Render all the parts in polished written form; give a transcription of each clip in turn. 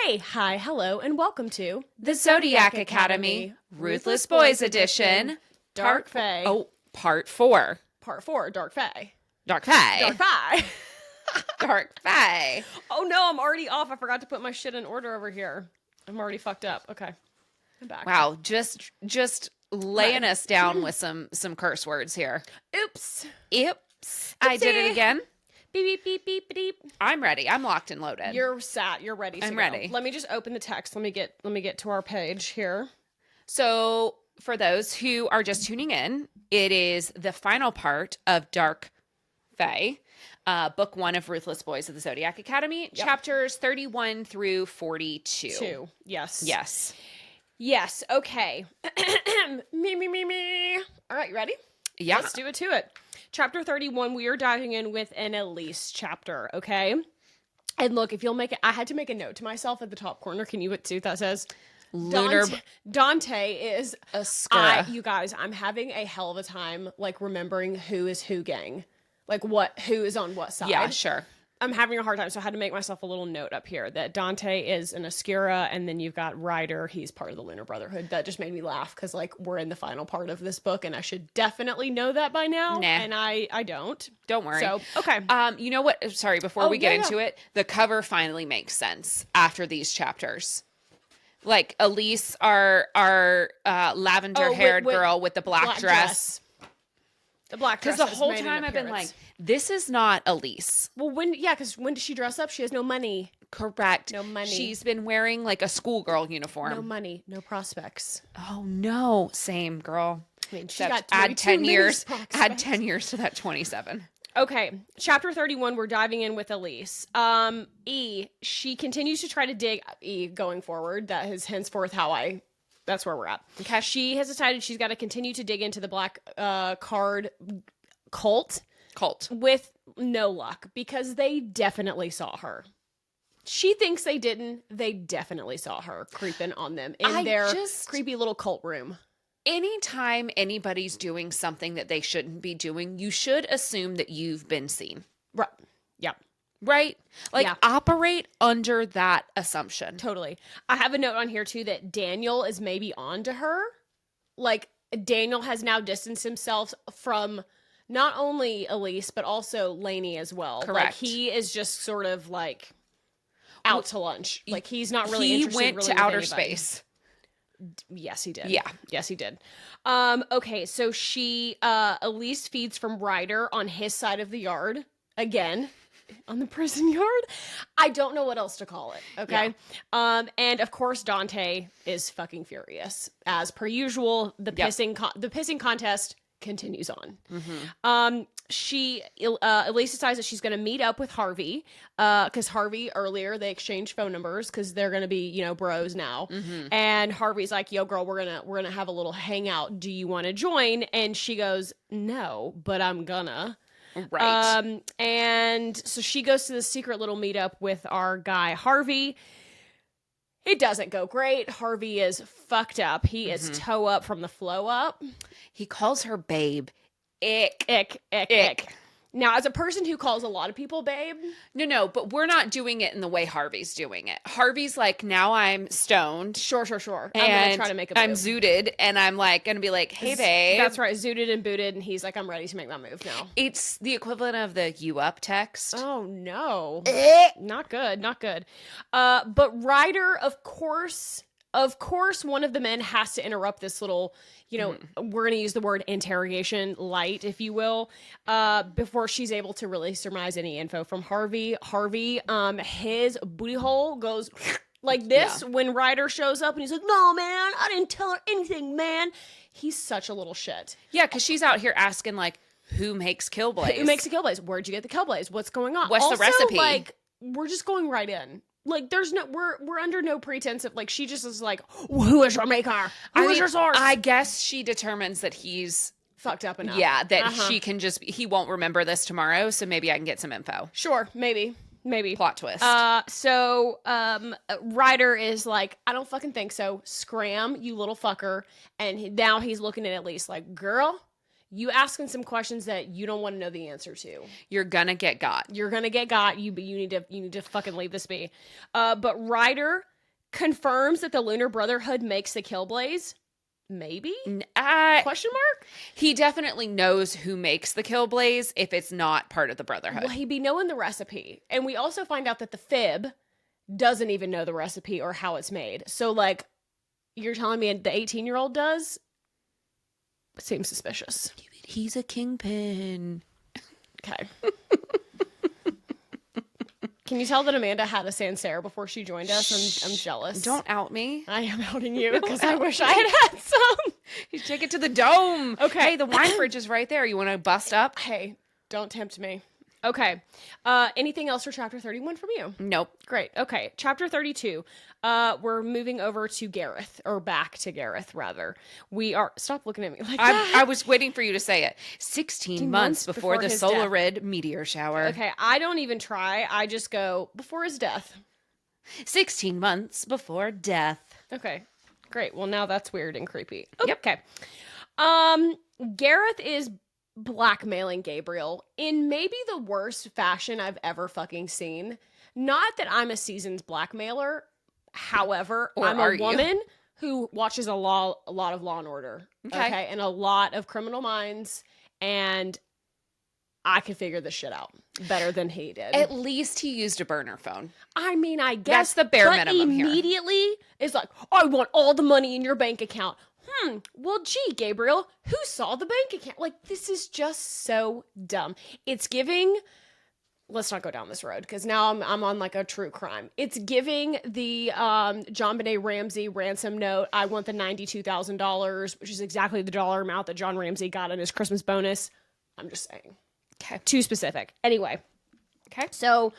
Hey, hi, hello, and welcome to The Zodiac Academy, Ruthless Boys Edition, Dark Fae. Oh, Part 4. Part 4, Dark Fae. Dark Fae. Dark Fae. Dark Fae. Oh no, I'm already off. I forgot to put my shit in order over here. I'm already fucked up. Okay. I'm back. Wow, just laying us down with some curse words here. Oops. Oops. I did it again. Beep, beep, beep, beep, beep. I'm ready. I'm locked and loaded. You're sat. You're ready to I'm go. ready. Let me just open the text. Let me get to our page here. So, for those who are just tuning in, it is the final part of Dark Fae, book 1 of Ruthless Boys of the Zodiac Academy, chapters 31 through 42. Yes. Yes. Okay. me. All right, you ready? Yeah. Let's do it to it. Chapter 31, we are diving in with an Elise chapter, okay? And look, if you'll make it, I had to make a note to myself at the top corner. Can you see what that says? Dante is a skura. You guys, I'm having a hell of a time, like, remembering who is who gang. Like, who is on what side. Yeah, sure. I'm having a hard time, so I had to make myself a little note up here that Dante is an Oscura, and then you've got Ryder. He's part of the Lunar Brotherhood. That just made me laugh, because, like, we're in the final part of this book, and I should definitely know that by now, and I don't. Don't worry. So, okay. You know what? Sorry, before we get into it, the cover finally makes sense after these chapters. Like, Elise, our lavender-haired girl with the black dress. The black dress. Because the whole time I've been like, this is not Elise. Well, because when does she dress up? She has no money. Correct. No money. She's been wearing like a schoolgirl uniform. No money, no prospects. Oh no, same girl. I mean, she's got add 10 years. Prospects. Add 10 years to that 27. Okay, chapter 31. We're diving in with Elise. She continues to try to dig going forward. That is henceforth that's where we're at. Okay. She has decided she's got to continue to dig into the black card cult with no luck, because they definitely saw her. She thinks they didn't. They definitely saw her creeping on them in their creepy little cult room. Anytime anybody's doing something that they shouldn't be doing, you should assume that you've been seen. Right. Yeah. Right? Operate under that assumption. Totally. I have a note on here, too, that Daniel is maybe on to her. Like, Daniel has now distanced himself from not only Elise, but also Lainey as well. Correct. Like, he is just sort of, like, out to lunch. Like, he's not really interested. He went really to with outer anybody. space. Yes, he did. Yeah. Yes, he did. Okay, so Elise feeds from Ryder on his side of the yard. Again. On the prison yard. I don't know what else to call it. Okay. Yeah. And of course Dante is fucking furious. As per usual, the pissing contest continues on. Mm-hmm. Elise decides that she's going to meet up with Harvey, because Harvey earlier they exchanged phone numbers because they're going to be, bros now. Mm-hmm. And Harvey's like, "Yo, girl, we're gonna have a little hangout. Do you want to join?" And she goes, "No, but I'm gonna." Right. And so she goes to the secret little meetup with our guy Harvey. It doesn't go great. Harvey is fucked up. He is toe up from the flow up. He calls her babe. Ick. Now, as a person who calls a lot of people babe. No, but we're not doing it in the way Harvey's doing it. Harvey's like, now I'm stoned. Sure. And I'm going to try to make a move. I'm zooted, and I'm like, going to be like, hey, babe. That's right. Zooted and booted, and he's like, I'm ready to make my move now. It's the equivalent of the you up text. Oh, no. Not good. But Ryder, of course, one of the men has to interrupt this little, we're going to use the word interrogation light, if you will, before she's able to really surmise any info from Harvey. Harvey, his booty hole goes like this when Ryder shows up, and he's like, "No, man, I didn't tell her anything, man." He's such a little shit. Yeah, because she's out here asking, like, who makes Killblaze? Who makes a Killblaze? Where'd you get the Killblaze? What's going on? What's the recipe? Like, we're just going right in. Like, we're under no pretense of, like, she just is like, who is your maker? Who is your source? I guess she detemines that he's fucked up enough. Yeah, that she can he won't remember this tomorrow, so maybe I can get some info. Sure, maybe. Plot twist. So Ryder is like, I don't fucking think so. Scram, you little fucker. And now he's looking at Elise like, girl, you asking some questions that you don't want to know the answer to. You're gonna get got. You need to fucking leave this be. But Ryder confirms that the Lunar Brotherhood makes the Killblaze. Maybe? Question mark? He definitely knows who makes the Killblaze if it's not part of the Brotherhood. Well, he'd be knowing the recipe. And we also find out that the Fib doesn't even know the recipe or how it's made. So, like, you're telling me the 18-year-old does? Seems suspicious. He's a kingpin. Okay. Can you tell that Amanda had a Sancerre before she joined us? I'm jealous. Don't out me. I am outing you because I wish I had some. You take it to the dome. Okay. Hey, the wine fridge is right there. You want to bust up? Hey, don't tempt me. Okay. Anything else for chapter 31 from you? Nope. Great. Okay. Chapter 32. We're moving over to Gareth, or back to Gareth, rather. We are. Stop looking at me like that. I was waiting for you to say it. 16 months before the his solar death. red meteor shower. Okay. I don't even try. I just go before his death. 16 months before death. Okay. Great. Well, now that's weird and creepy. Yep. Okay. Gareth is blackmailing Gabriel in maybe the worst fashion I've ever fucking seen. Not that I'm a seasoned blackmailer. However, Or I'm are a you? woman who watches a lot of Law and Order. Okay. And a lot of Criminal Minds, and I could figure this shit out better than he did. At least he used a burner phone. I mean, I guess That's the bare but minimum here. Immediately is like, I want all the money in your bank account. Well, gee, Gabriel, who saw the bank account? Like, this is just so dumb. It's giving. Let's not go down this road because now I'm on like a true crime. It's giving the John Benet Ramsey ransom note. I want the $92,000, which is exactly the dollar amount that John Ramsey got in his Christmas bonus. I'm just saying. Okay. Too specific. Anyway. Okay. So,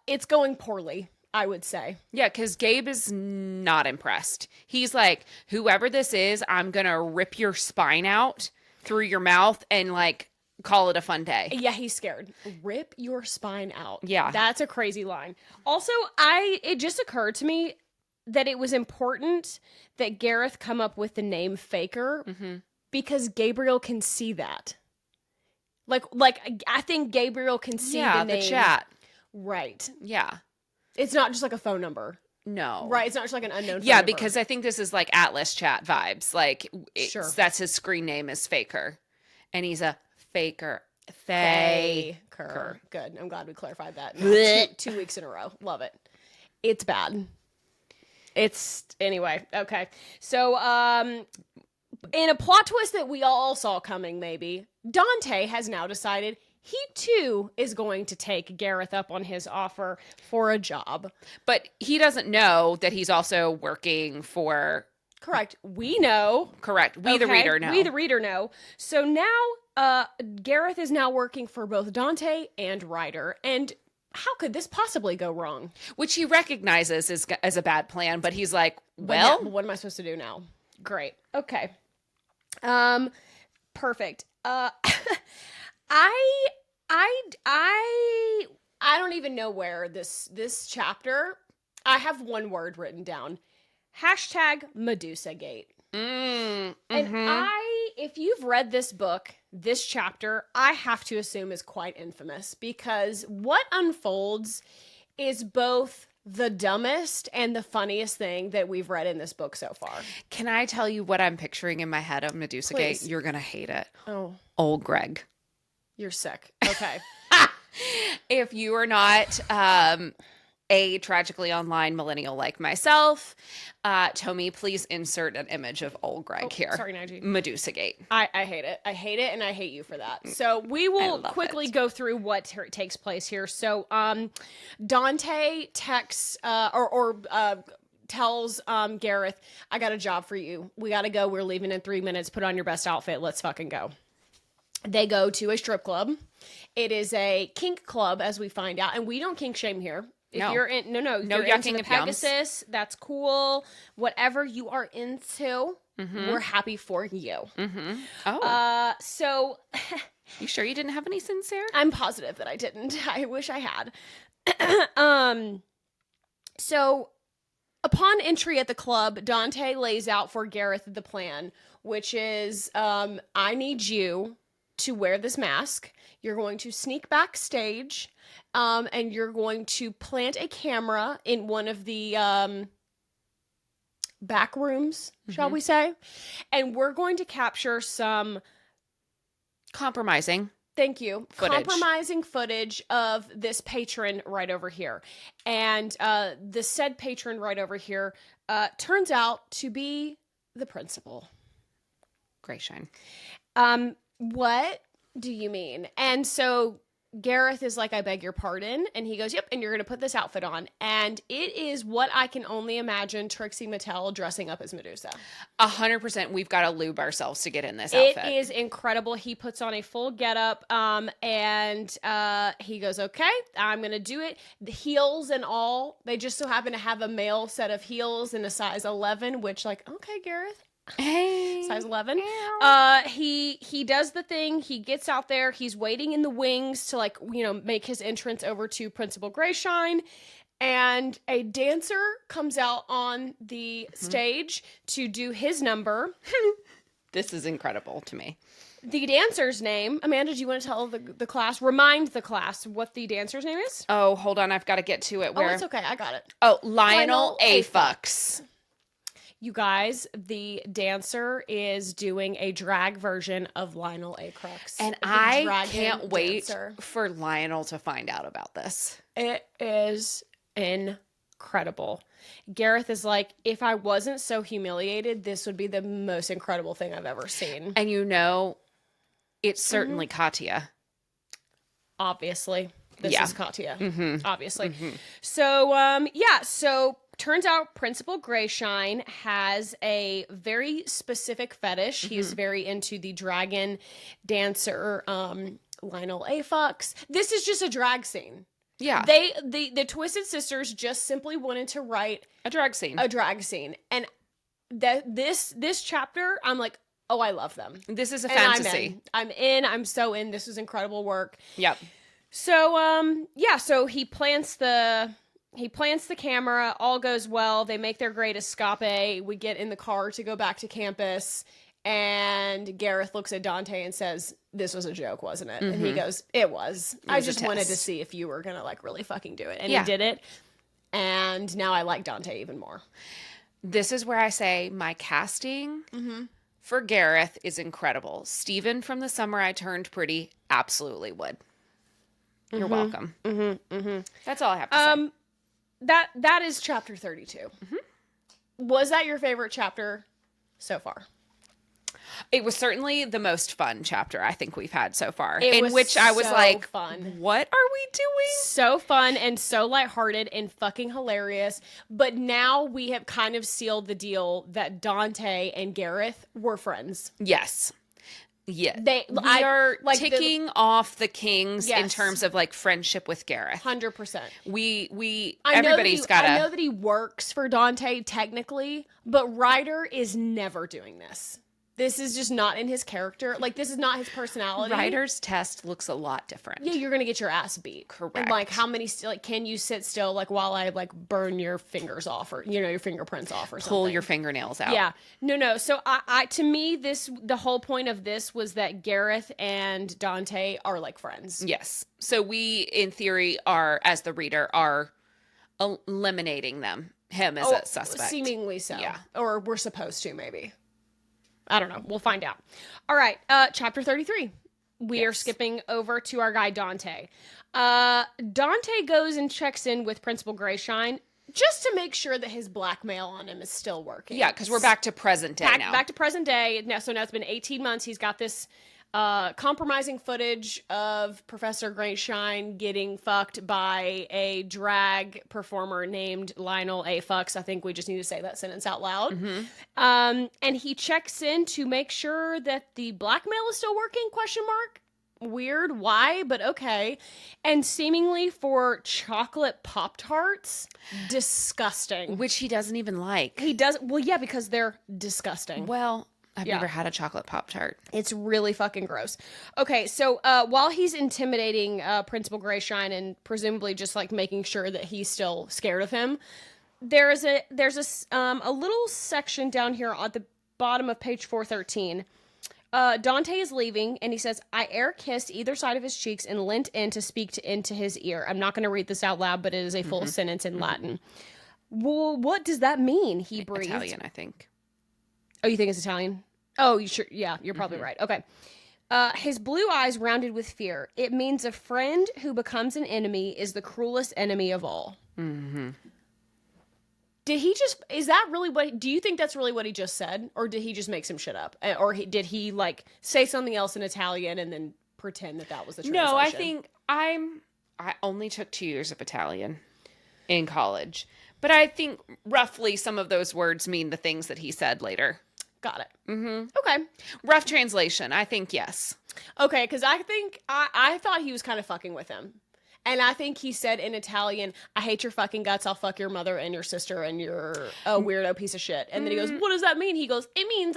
it's going poorly, I would say. Yeah, because Gabe is not impressed. He's like, whoever this is, I'm going to rip your spine out through your mouth and like call it a fun day. Yeah, he's scared. Rip your spine out. Yeah. That's a crazy line. Also, it just occurred to me that it was important that Gareth come up with the name Faker because Gabriel can see that. Like I think Gabriel can see the name. the chat. Right. Yeah. It's not just like a phone number. No. Right. It's not just like an unknown phone Yeah, number. because I think this is like Atlas chat vibes. Like, Sure. That's his screen name is Faker. And he's a faker. Faker. Good. I'm glad we clarified that. Blech. Two weeks in a row. Love it. It's bad. Anyway. Okay. So, in a plot twist that we all saw coming, maybe, Dante has now decided he too is going to take Gareth up on his offer for a job. But he doesn't know that he's also working for. Correct. We know. Correct. We, the Okay? reader, know. We, the reader, know. So now, Gareth is now working for both Dante and Ryder. And how could this possibly go wrong? Which he recognizes as a bad plan, but he's like, But well. now, what am I supposed to do now? Great. Okay. Perfect. I don't even know where this chapter. I have one word written down. #MedusaGate. And if you've read this book, this chapter, I have to assume is quite infamous because what unfolds is both the dumbest and the funniest thing that we've read in this book so far. Can I tell you what I'm picturing in my head of Medusa Please. Gate? You're going to hate it. Oh, Old Greg. you're sick. Okay. If you are not a tragically online millennial like myself, Tommy, please insert an image of old Greg here. Sorry, Nige. Medusa Gate. I hate it. I hate it, and I hate you for that. So we will love quickly it. go through what takes place here. So Dante texts or tells Gareth, I got a job for you. We got to go. We're leaving in 3 minutes. Put on your best outfit. Let's fucking go. They go to a strip club. It is a kink club, as we find out. And we don't kink shame here. If No. you're in, no, No you're yucking into the of yums. Pegasus, that's cool. Whatever you are into, we're happy for you. Oh, So you sure you didn't have any sincere? I'm positive that I didn't. I wish I had. So upon entry at the club, Dante lays out for Gareth the plan, which is, I need you to wear this mask. You're going to sneak backstage, and you're going to plant a camera in one of the back rooms, shall we say. And we're going to capture some compromising footage. Compromising footage of this patron right over here. And the said patron right over here turns out to be the principal. Grayshine. What do you mean? And so Gareth is like, I beg your pardon. And he goes, yep, and you're going to put this outfit on. And it is what I can only imagine Trixie Mattel dressing up as Medusa. 100%. We've got to lube ourselves to get in this outfit. It is incredible. He puts on a full getup, and he goes, okay, I'm going to do it. The heels and all, they just so happen to have a male set of heels in a size 11, which like, okay, Gareth. Hey. Size 11. He does the thing. He gets out there. He's waiting in the wings to like, make his entrance over to Principal Grayshine. And a dancer comes out on the stage to do his number. This is incredible to me. The dancer's name, Amanda, do you want to tell the class, remind the class what the dancer's name is? Oh, hold on. I've got to get to it. Oh, it's okay. I got it. Oh, Lionel A. Fucks. You guys, the dancer is doing a drag version of Lionel A. Crux. And I can't wait for Lionel to find out about this. It is incredible. Gareth is like, if I wasn't so humiliated, this would be the most incredible thing I've ever seen. And it's certainly Katya. Obviously. This is Katya. Obviously. So, so turns out Principal Grayshine has a very specific fetish. He's very into the dragon dancer, Lionel A. Fucks. This is just a drag scene. Yeah. The Twisted Sisters just simply wanted to write a drag scene. And this chapter, I'm like, oh, I love them. This is a fantasy. I'm so in. This is incredible work. Yep. So, so he plants the camera, all goes well. They make their great escape. We get in the car to go back to campus, and Gareth looks at Dante and says, this was a joke, wasn't it? And he goes, it was. I just wanted to see if you were going to like really fucking do it. And he did it. And now I like Dante even more. This is where I say my casting for Gareth is incredible. Steven from The Summer I Turned Pretty absolutely would. You're welcome. That's all I have to say. That is chapter 32. Was that your favorite chapter so far? It was certainly the most fun chapter I think we've had so far. In which I was like, fun. What are we doing? So fun and so lighthearted and fucking hilarious. But now we have kind of sealed the deal that Dante and Gareth were friends. Yes. Yeah. We are like ticking off the kings in terms of like friendship with Gareth. 100%. Everybody's got to. I know that he works for Dante technically, but Ryder is never doing this. This is just not in his character. Like, this is not his personality. Ryder's test looks a lot different. Yeah, you're going to get your ass beat. Correct. And, like, how many, can you sit still, like, while I, like, burn your fingers off or, your fingerprints off or something? Pull your fingernails out. Yeah. No. So, to me, the whole point of this was that Gareth and Dante are, like, friends. Yes. So, we, in theory, as the reader, are eliminating him as a suspect. Seemingly so. Yeah. Or we're supposed to, maybe. I don't know. We'll find out. All right. Chapter 33. We are skipping over to our guy, Dante. Dante goes and checks in with Principal Grayshine just to make sure that his blackmail on him is still working. Yeah, because we're back to present day now. Back to present day. Now it's been 18 months. He's got this compromising footage of Professor Grayshine getting fucked by a drag performer named Lionel A. Fucks. I think we just need to say that sentence out loud. And he checks in to make sure that the blackmail is still working, ? Weird. Why? But okay. And seemingly for chocolate Pop-Tarts, disgusting. Which he doesn't even like. He does. Well, yeah, because they're disgusting. Well, I've never had a chocolate Pop-Tart. It's really fucking gross. Okay, so while he's intimidating Principal Grayshine and presumably just like making sure that he's still scared of him, there's a little section down here at the bottom of page 413. Dante is leaving, and he says, I air-kissed either side of his cheeks and leant in to speak into his ear. I'm not going to read this out loud, but it is a full sentence in Latin. Well, what does that mean? He breathed. Italian, I think. Oh, you think it's Italian? Oh, you sure? Yeah, you're probably right. Okay. His blue eyes rounded with fear. It means a friend who becomes an enemy is the cruelest enemy of all. Mm-hmm. Did he just, is that really what, do you think that's really what he just said? Or did he just make some shit up? Or did he, like, say something else in Italian and then pretend that was the translation? No, I think I only took 2 years of Italian in college. But I think roughly some of those words mean the things that he said later. Got it. Mm-hmm. Okay. Rough translation, I think yes. Okay, because I think, I thought he was kind of fucking with him. And I think he said in Italian, I hate your fucking guts, I'll fuck your mother and your sister and you're a weirdo piece of shit. And then he goes, what does that mean? He goes, it means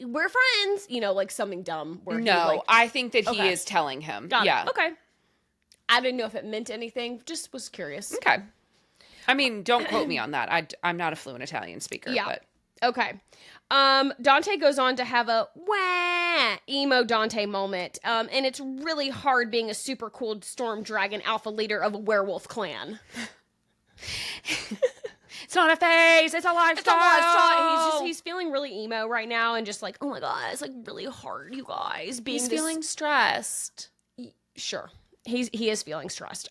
we're friends. You know, like something dumb. Where no, I think that he is telling him. Got yeah. it. Okay. I didn't know if it meant anything. Just was curious. Okay. I mean, don't quote me on that. I'm not a fluent Italian speaker. Yeah. But. Okay. Dante goes on to have a wah emo Dante moment. And it's really hard being a super cool storm dragon alpha leader of a werewolf clan. It's not a phase, it's a lifestyle. He's feeling really emo right now and just like, oh my god, it's like really hard, you guys. He's feeling stressed. Sure. He is feeling stressed.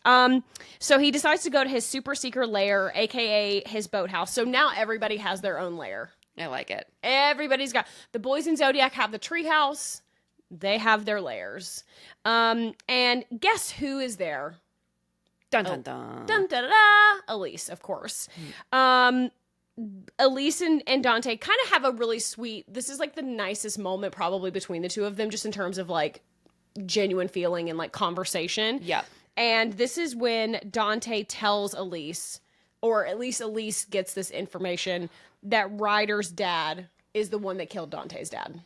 So he decides to go to his super secret lair, aka his boathouse. So now everybody has their own lair. I like it. Everybody's got, the boys in Zodiac have the treehouse. They have their lairs. And guess who is there? Dun dun dun. Dun da da da. Elise, of course. Elise and Dante kind of have a really sweet, this is like the nicest moment probably between the two of them, just in terms of like genuine feeling and like conversation. Yeah. And this is when Dante tells Elise, or at least Elise gets this information, that Ryder's dad is the one that killed Dante's dad.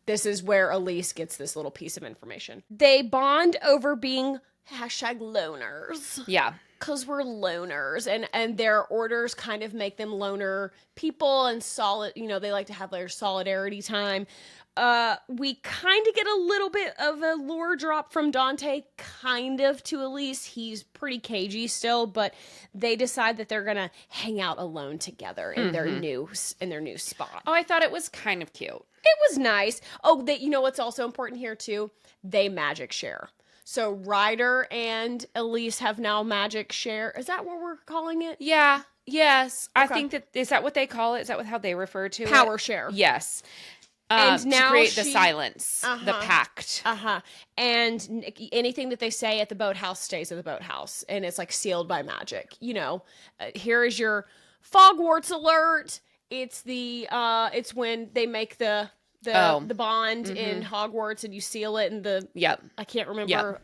This is where Elise gets this little piece of information. They bond over being #loners. Yeah. Because we're loners, and their orders kind of make them loner people, and solid, you know, they like to have their solidarity time. We kind of get a little bit of a lore drop from Dante, kind of to Elise. He's pretty cagey still, but they decide that they're gonna hang out alone together in their new spot. Oh, I thought it was kind of cute. It was nice. Oh, you know what's also important here too? They magic share. So Ryder and Elise have now magic share. Is that what we're calling it? Yeah. Yes. Okay. I think that, is that what they call it? Is that how they refer to it? Power share. Yes. And now to create the silence, the pact. And anything that they say at the boathouse stays at the boathouse, and it's like sealed by magic. You know, here is your Fogwarts alert. It's it's when they make the bond in Hogwarts, and you seal it in the I can't remember. Yep.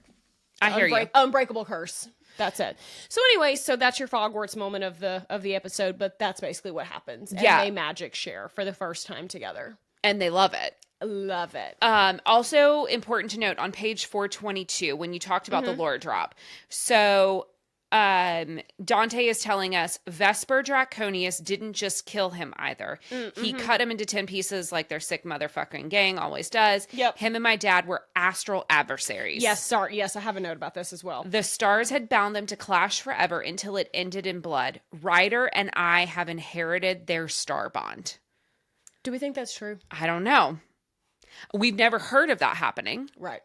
I hear you. Unbreakable curse. That's it. So anyway, so that's your Fogwarts moment of the episode, but that's basically what happens. And they magic share for the first time together. And they love it. Love it. Also important to note on page 422 when you talked about the lore drop. So Dante is telling us Vesper Draconius didn't just kill him either. He cut him into 10 pieces like their sick motherfucking gang always does. Yep. Him and my dad were astral adversaries. Yes, sorry. Yes, I have a note about this as well. The stars had bound them to clash forever until it ended in blood. Ryder and I have inherited their star bond. Do we think that's true? I don't know. We've never heard of that happening. Right.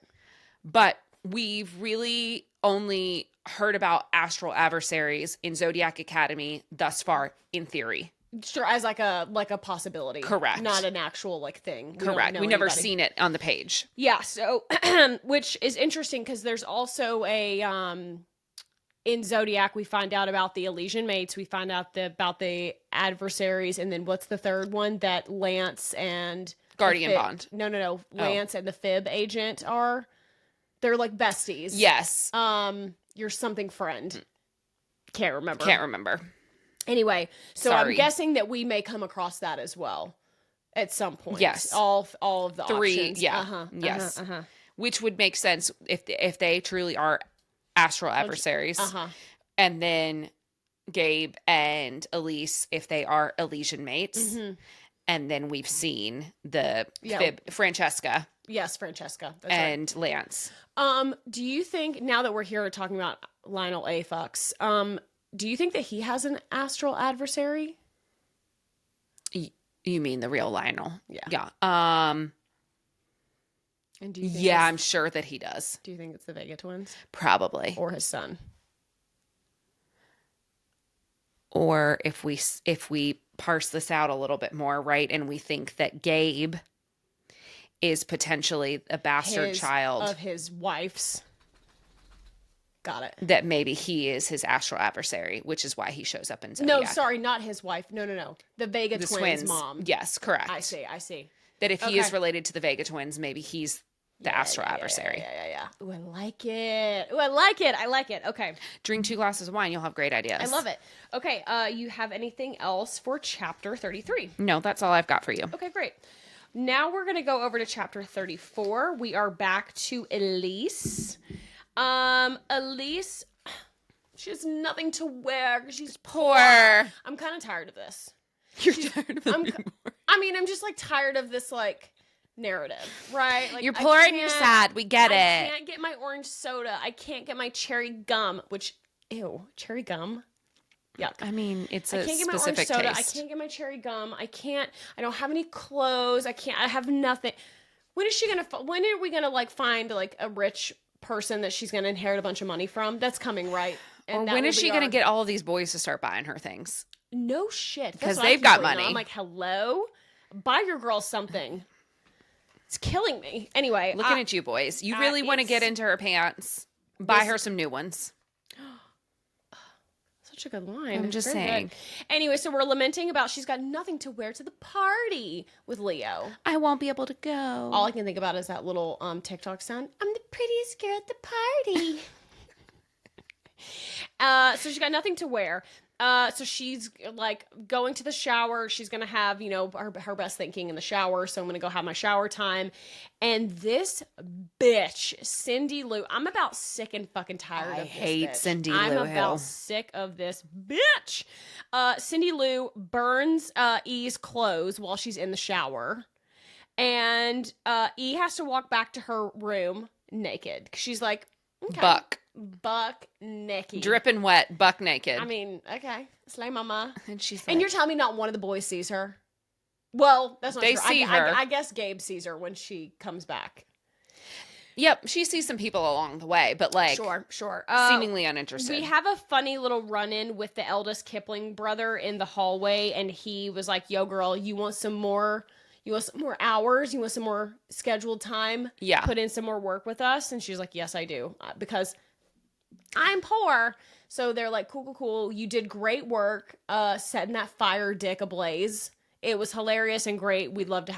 But we've really only heard about astral adversaries in Zodiac Academy thus far, in theory. Sure, as like a possibility. Correct. Not an actual like thing. Correct. We've never seen it on the page. Yeah, so which is interesting because there's also a in Zodiac we find out about the Elysian mates, we find out about the adversaries, and then what's the third one that Lance and Guardian Bond. No. Lance and the Fib agent are. They're like besties. Yes. Your something friend. Can't remember. Anyway, so Sorry. I'm guessing that we may come across that as well at some point. Yes. All of the options. Yeah. Yes. Which would make sense if they truly are astral adversaries. And then Gabe and Elise if they are Elysian mates. And then we've seen the Fib, Francesca. Yes, Francesca. That's and Lance. Do you think, now that we're here talking about Lionel A. Fucks, Do you think that he has an astral adversary? You mean the real Lionel? Yeah. Yeah. And do you think Yeah, I'm sure that he does. Do you think it's the Vega twins? Probably. Or his son? Or if we parse this out a little bit more, right, and we think that Gabe is potentially a bastard child of his wife's. Got it. That maybe he is his astral adversary, which is why he shows up in Zodiac. No, sorry, not his wife. No. The Vega twins' mom. Yes, correct. I see. That if he is related to the Vega twins, maybe he's the astral adversary. Yeah. Ooh, I like it. Okay. Drink 2 glasses of wine. You'll have great ideas. I love it. Okay. You have anything else for chapter 33? No, that's all I've got for you. Okay, great. Now we're going to go over to chapter 34. We are back to Elise. Elise, she has nothing to wear because she's poor. I'm kind of tired of this. You're tired of being poor. I'm just like tired of this like narrative, right? Like, you're poor and you're sad. We get it. I can't get my orange soda. I can't get my cherry gum, which, ew, cherry gum. Yuck. I mean, it's a I can't get my orange specific soda. taste. I can't get my cherry gum. I don't have any clothes. I have nothing. When are we gonna like find like a rich person that she's gonna inherit a bunch of money from? That's coming, right? And or when is she gonna get all of these boys to start buying her things? No shit. Because they've got money. I'm like, hello? Buy your girl something. It's killing me. Anyway. Looking at you boys. You really want to get into her pants. Buy her some new ones. Such a good line. I'm just saying. Good. Anyway, so we're lamenting about she's got nothing to wear to the party with Leo. I won't be able to go. All I can think about is that little TikTok sound. I'm the prettiest girl at the party. So she's got nothing to wear. So she's like going to the shower. She's going to have, her best thinking in the shower. So I'm going to go have my shower time. And this bitch, Cindy Lou, I'm about sick and fucking tired of this hate bitch. Cindy Lou I'm Hill. about sick of this bitch. Cindy Lou burns E's clothes while she's in the shower. And E has to walk back to her room naked. She's like, okay. Buck naked. Dripping wet, buck naked. Okay. Slay mama. And she's like, and you're telling me not one of the boys sees her? Well, that's not they true. see her. I guess Gabe sees her when she comes back. Yep, she sees some people along the way, but like, sure. Seemingly uninterested. We have a funny little run-in with the eldest Kipling brother in the hallway, and he was like, yo, girl, you want some more hours? You want some more scheduled time? Yeah. Put in some more work with us? And she's like, yes, I do. Because I'm poor. So they're like, cool. You did great work setting that fire dick ablaze. It was hilarious and great. We'd love to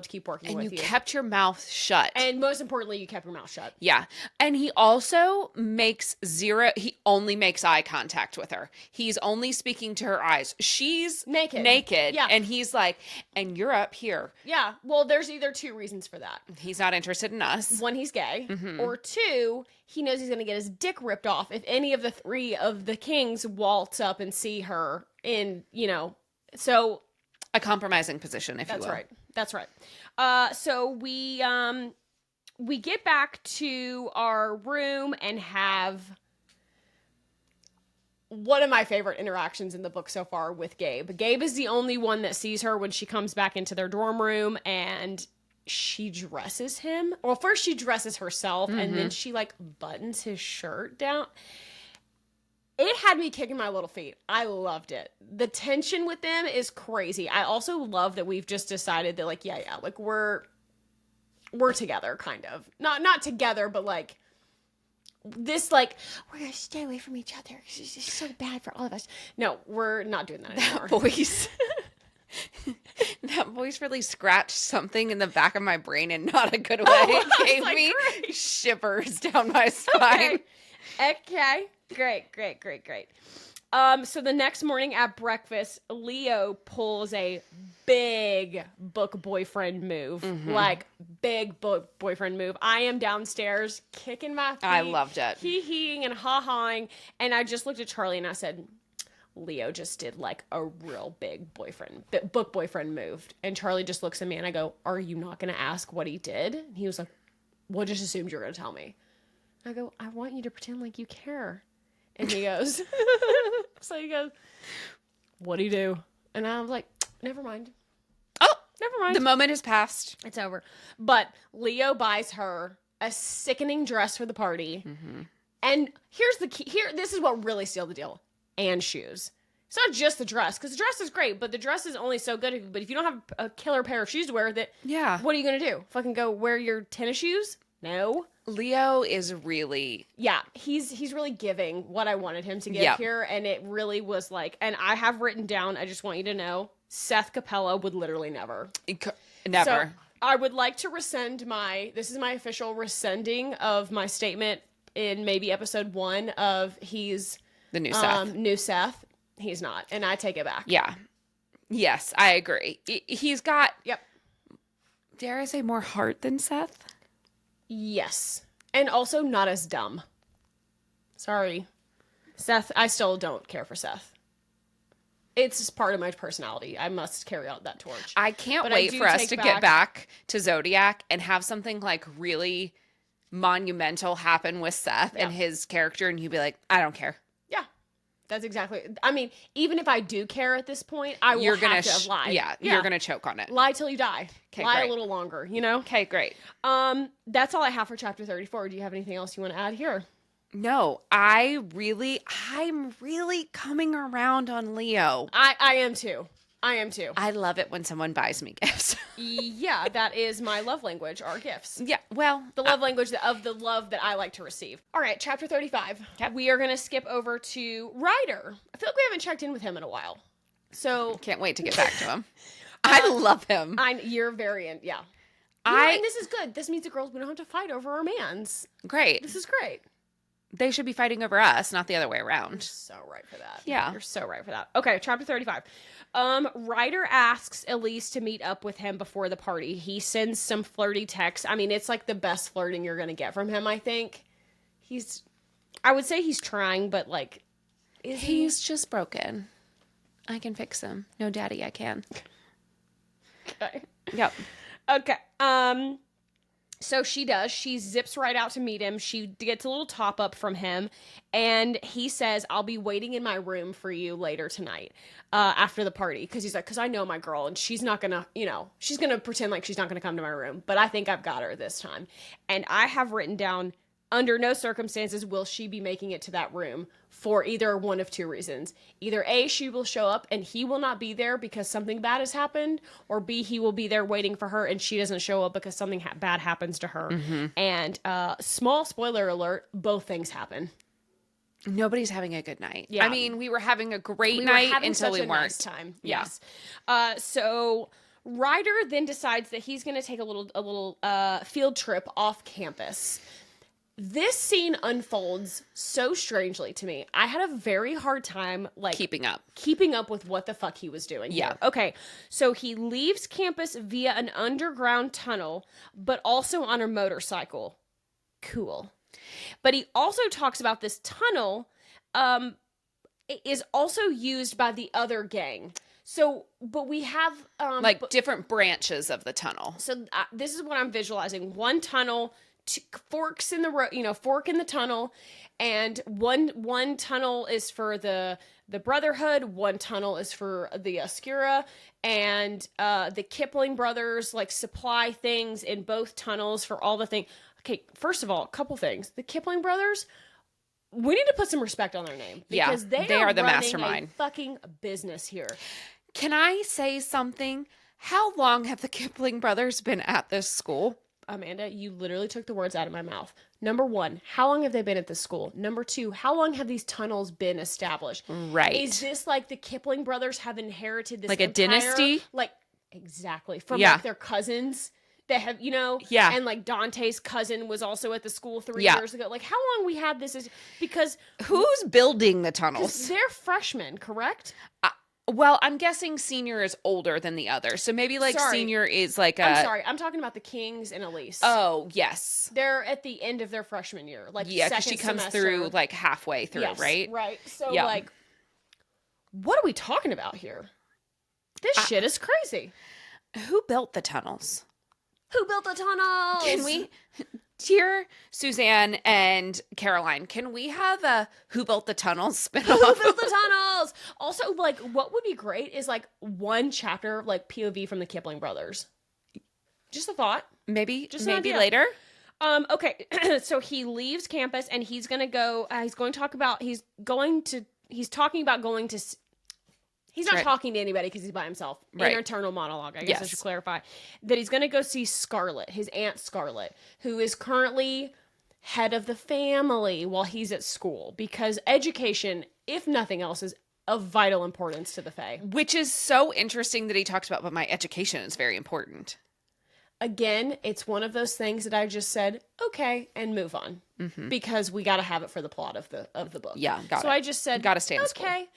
keep working with you. And you kept your mouth shut. And most importantly, you kept your mouth shut. Yeah. And he also he only makes eye contact with her. He's only speaking to her eyes. She's naked. Yeah. And he's like, and you're up here. Yeah. Well, there's either 2 reasons for that. He's not interested in us. 1, he's gay. Mm-hmm. Or 2, he knows he's going to get his dick ripped off if any of the 3 of the kings waltz up and see her in, so... A compromising position, if you will. That's right. So we get back to our room and have one of my favorite interactions in the book so far with Gabe. Gabe is the only one that sees her when she comes back into their dorm room, and she dresses him. Well, first she dresses herself, and then she like buttons his shirt down. It had me kicking my little feet. I loved it. The tension with them is crazy. I also love that we've just decided that, like, yeah, like we're together, kind of. Not together, but like this, like we're gonna stay away from each other because it's just so bad for all of us. No, we're not doing that anymore. That voice really scratched something in the back of my brain in not a good way. It gave me shivers down my spine. Okay. Great. So the next morning at breakfast, Leo pulls a big book boyfriend move. Like, big book boyfriend move. I am downstairs kicking my feet. I loved it. Hee-heeing and ha-haing. And I just looked at Charlie and I said, Leo just did like a real big book boyfriend move. And Charlie just looks at me and I go, are you not going to ask what he did? And he was like, well, just assumed you were going to tell me. I go, I want you to pretend like you care. And he goes, what'd he do? And I was like, never mind. Oh, Never mind. the moment has passed. It's over. But Leo buys her a sickening dress for the party. Mm-hmm. And here's the key. This is what really sealed the deal. And shoes. It's not just the dress, because the dress is great, but the dress is only so good. But if you don't have a killer pair of shoes to wear, what are you going to do? Fucking go wear your tennis shoes? No. Leo is really... Yeah, he's really giving what I wanted him to give here, and it really was like... And I have written down, I just want you to know, Seth Capella would literally never. Never. So I would like to rescind this is my official rescinding of my statement in maybe episode 1 of he's... The new Seth. New Seth. He's not, and I take it back. Yeah. Yes, I agree. He's got... Yep. Dare I say more heart than Seth? Yes. And also not as dumb. Sorry. Seth, I still don't care for Seth. It's just part of my personality. I must carry out that torch. I can't wait for us to get back to Zodiac and have something like really monumental happen with Seth and his character, and you'd be like, I don't care. Yeah. That's exactly... I mean, even if I do care at this point, I will have to lie. Yeah, you're going to choke on it. Lie till you die. Okay, lie great. a little longer, you know? Okay, great. That's all I have for chapter 34. Do you have anything else you want to add here? No, I'm really coming around on Leo. I am too. I love it when someone buys me gifts. Yeah, that is my love language, are gifts. Yeah, well. The love language of the love that I like to receive. All right, chapter 35. Okay. We are going to skip over to Ryder. I feel like we haven't checked in with him in a while. So. Can't wait to get back to him. I love him. You're very in, yeah. And this is good. This means the girls, we don't have to fight over our mans. Great. This is great. They should be fighting over us, not the other way around. You're so right for that. Yeah. You're so right for that. Okay, chapter 35. Ryder asks Elise to meet up with him before the party. He sends some flirty texts. I mean, it's like the best flirting you're going to get from him, I think. I would say he's trying, but like, he's just broken. I can fix him. No, daddy, I can. Okay. Yep. Okay. So she does. She zips right out to meet him. She gets a little top up from him. And he says, I'll be waiting in my room for you later tonight after the party. Because he's like, because I know my girl and she's not going to, she's going to pretend like she's not going to come to my room. But I think I've got her this time. And I have written down, under no circumstances will she be making it to that room for either one of two reasons. Either A, she will show up and he will not be there because something bad has happened, or B, he will be there waiting for her and she doesn't show up because something bad happens to her. Mm-hmm. And small spoiler alert, both things happen. Nobody's having a good night. Yeah. I mean, we were having a great night until we weren't. Nice time. Yeah. Yes. So Ryder then decides that he's going to take a little field trip off campus. This scene unfolds so strangely to me. I had a very hard time keeping up with what the fuck he was doing. Yeah. Here. Okay. So he leaves campus via an underground tunnel, but also on a motorcycle. Cool. But he also talks about this tunnel is also used by the other gang. So, but we have different branches of the tunnel. So this is what I'm visualizing. One tunnel, forks in the road, fork in the tunnel, and one tunnel is for the Brotherhood, one tunnel is for the Oscura, and the Kipling brothers supply things in both tunnels for all the things. Okay, first of all, a couple things. The Kipling brothers, we need to put some respect on their name because they are the mastermind. A fucking business here. Can I say something? How long have the Kipling brothers been at this school? Amanda, you literally took the words out of my mouth. Number one, how long have they been at this school? Number two, how long have these tunnels been established? Right. Is this like the Kipling brothers have inherited this a dynasty? Exactly. From their cousins that have, Yeah. And Dante's cousin was also at the school 3 years ago. How long we had this is because... Who's building the tunnels? They're freshmen, correct? Well, I'm guessing senior is older than the other. So maybe senior is I'm sorry. I'm talking about the Kings and Elise. Oh, yes. They're at the end of their freshman year. because she comes through halfway through, yes, right? Right. So what are we talking about here? This shit is crazy. Who built the tunnels? Who built the tunnels? Can we... Dear Susanne and Caroline, can we have a Who Built the Tunnels spinoff? Who built the tunnels? Also, like, what would be great is like one chapter, like POV from the Kipling brothers. Just a thought. Maybe Just an maybe idea. later. Okay. So he leaves campus and he's going to go, he's talking about going to, he's not talking to anybody because he's by himself. Right. Inner internal monologue, I guess I should clarify. That he's going to go see Scarlett, his Aunt Scarlett, who is currently head of the family while he's at school. Because education, if nothing else, is of vital importance to the Fae. Which is so interesting that he talks about, but my education is very important. Again, it's one of those things that I just said, okay, and move on. Because we got to have it for the plot of the book. Yeah, got it. So I just said, got to stay in school. Okay.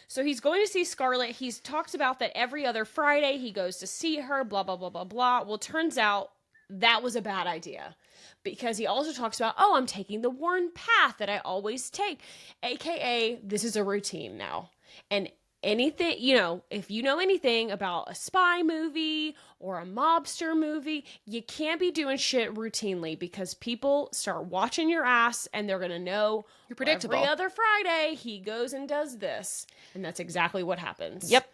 So he's going to see Scarlett. He's talks about that every other Friday he goes to see her, blah, blah, blah, blah, blah. Well, turns out that was a bad idea. Because he also talks about, I'm taking the worn path that I always take. AKA, this is a routine now. And anything, if you know anything about a spy movie or a mobster movie, you can't be doing shit routinely because people start watching your ass and they're going to know you're predictable. Every other Friday he goes and does this. And that's exactly what happens. Yep.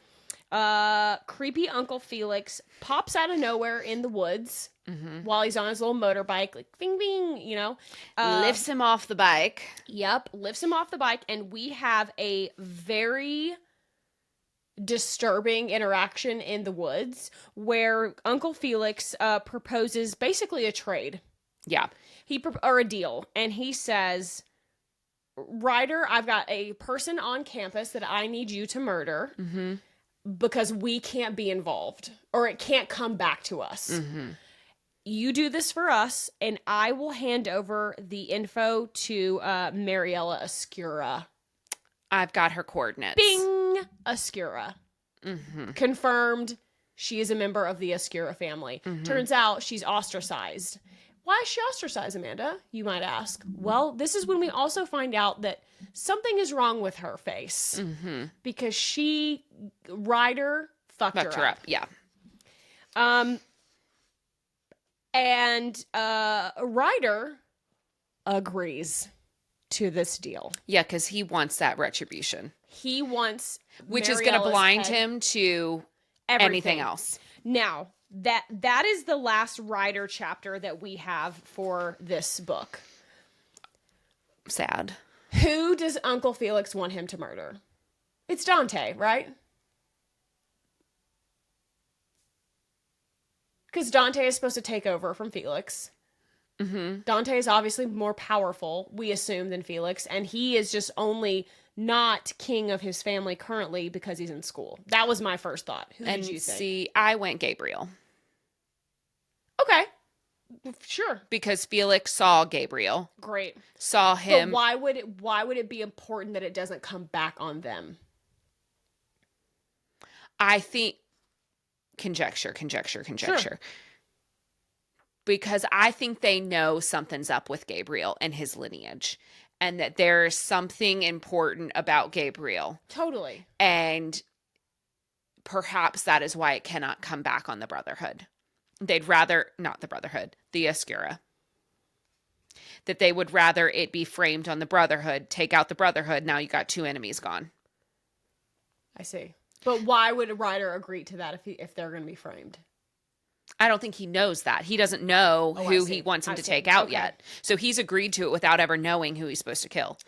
Creepy Uncle Felix pops out of nowhere in the woods while he's on his little motorbike, like bing, bing, lifts him off the bike. Yep. Lifts him off the bike. And we have a very disturbing interaction in the woods where Uncle Felix proposes basically a trade. Yeah. Or a deal. And he says, Ryder, I've got a person on campus that I need you to murder because we can't be involved or it can't come back to us. You do this for us and I will hand over the info to Mariella Oscura. I've got her coordinates. Bing! Oscura. Confirmed she is a member of the Oscura family. Turns out she's ostracized. Why is she ostracized, Amanda? You might ask. Well, this is when we also find out that something is wrong with her face. Because Ryder fucked her up. Yeah. And Ryder agrees to this deal. Yeah, because he wants that retribution. He wants which is going to blind him to anything else. Now, that is the last Ryder chapter that we have for this book. Sad. Who does Uncle Felix want him to murder? It's Dante, right? Because Dante is supposed to take over from Felix. Dante is obviously more powerful, we assume, than Felix, and he is just only not king of his family currently because he's in school. That was my first thought. Who did you think? See, I went Gabriel. Okay. Sure. Because Felix saw Gabriel. Great. Saw him. But why would it be important that it doesn't come back on them? I think conjecture. Sure. Because I think they know something's up with Gabriel and his lineage. And that there's something important about Gabriel. Totally. And perhaps that is why it cannot come back on the Brotherhood. They'd rather, not the Brotherhood, the Oscura. That they would rather it be framed on the Brotherhood, take out the Brotherhood, now you got two enemies gone. I see. But why would Ryder agree to that if they're going to be framed? I don't think he knows that. He doesn't know who he wants him to take out yet. So he's agreed to it without ever knowing who he's supposed to kill.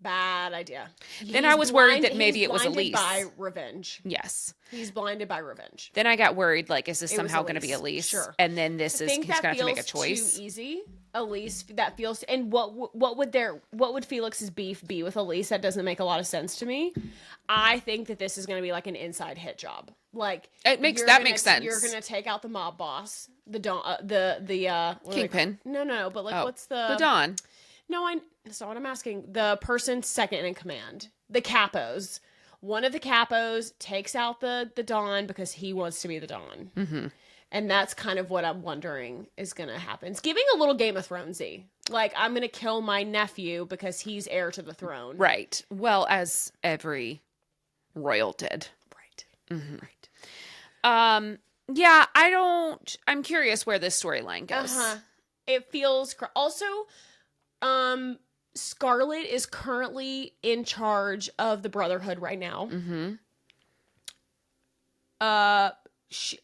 Bad idea. Then I was worried that maybe it was Elise. By revenge. Yes. He's blinded by revenge. Then I got worried, like, is this somehow going to be Elise? Sure. And then he's going to have to make a choice. Too easy. Elise, that feels, and what would Felix's beef be with Elise? That doesn't make a lot of sense to me. I think that this is going to be like an inside hit job. Like makes sense. You're going to take out the mob boss, the Kingpin. No, but like what's the Don? No, that's not what I'm asking. The person second in command, the capos. One of the capos takes out the Don because he wants to be the Don. Mm-hmm. And that's kind of what I'm wondering is going to happen. It's giving a little Game of Thronesy. Like, I'm going to kill my nephew because he's heir to the throne. Right. Well, as every royal did. Right. Mm-hmm. Right. Yeah, I'm curious where this storyline goes. It feels also Scarlet is currently in charge of the Brotherhood right now. Mm-hmm.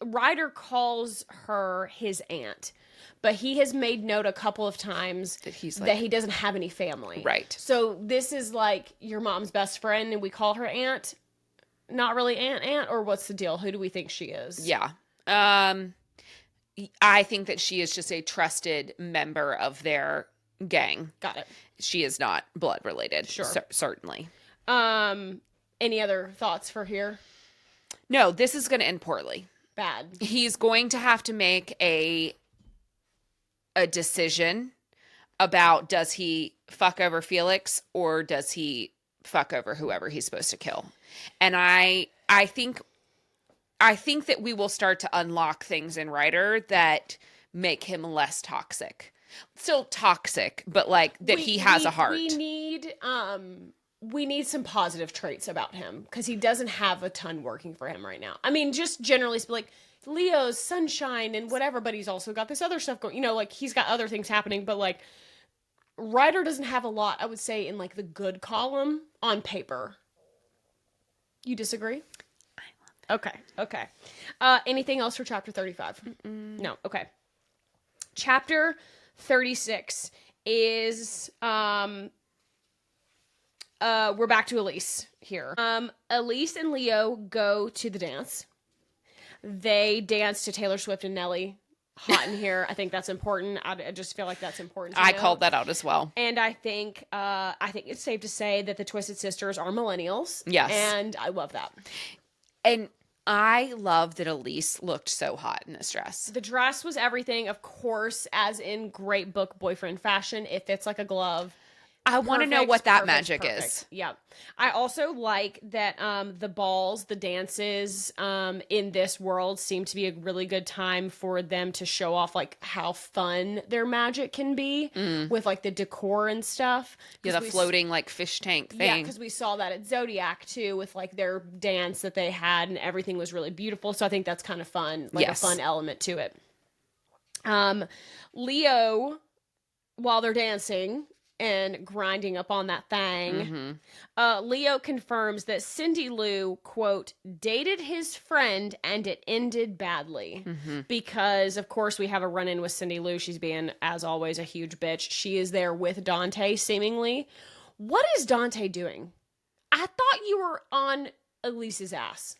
Ryder calls her his aunt, but he has made note a couple of times that he doesn't have any family. Right. So this is like your mom's best friend and we call her aunt. Not really aunt, or what's the deal? Who do we think she is? Yeah. I think that she is just a trusted member of their gang. Got it. She is not blood related. Sure. Certainly. Any other thoughts for here? No, this is going to end poorly. Bad. He's going to have to make a decision about, does he fuck over Felix or does he fuck over whoever he's supposed to kill? And I think that we will start to unlock things in Ryder that make him less toxic. Still toxic, but like that he has a heart. We need some positive traits about him because he doesn't have a ton working for him right now. I mean, just generally like Leo's sunshine and whatever, but he's also got this other stuff going, like he's got other things happening, but like Ryder doesn't have a lot, I would say, in like the good column on paper. You disagree? I love it. Okay. Anything else for chapter 35? No. Okay. Chapter 36 is we're back to Elise here. Elise and Leo go to the dance. They dance to Taylor Swift and Nelly. Hot in here. I think that's important. I just feel like that's important. I called that out as well. And I think it's safe to say that the Twisted Sisters are millennials. Yes. And I love that. And I love that Elise looked so hot in this dress. The dress was everything, of course, as in great book boyfriend fashion. It fits like a glove. I want to know what that magic is. Yeah. I also like that the balls, the dances in this world seem to be a really good time for them to show off like how fun their magic can be with like the decor and stuff. Yeah, the floating like fish tank thing. Yeah, because we saw that at Zodiac too with like their dance that they had and everything was really beautiful. So I think that's kind of fun, like yes. a fun element to it. Leo, while they're dancing and grinding up on that thing, Leo confirms that Cindy Lou, quote, dated his friend and it ended badly. Because, of course, we have a run-in with Cindy Lou. She's being, as always, a huge bitch. She is there with Dante, seemingly. What is Dante doing? I thought you were on Elise's ass.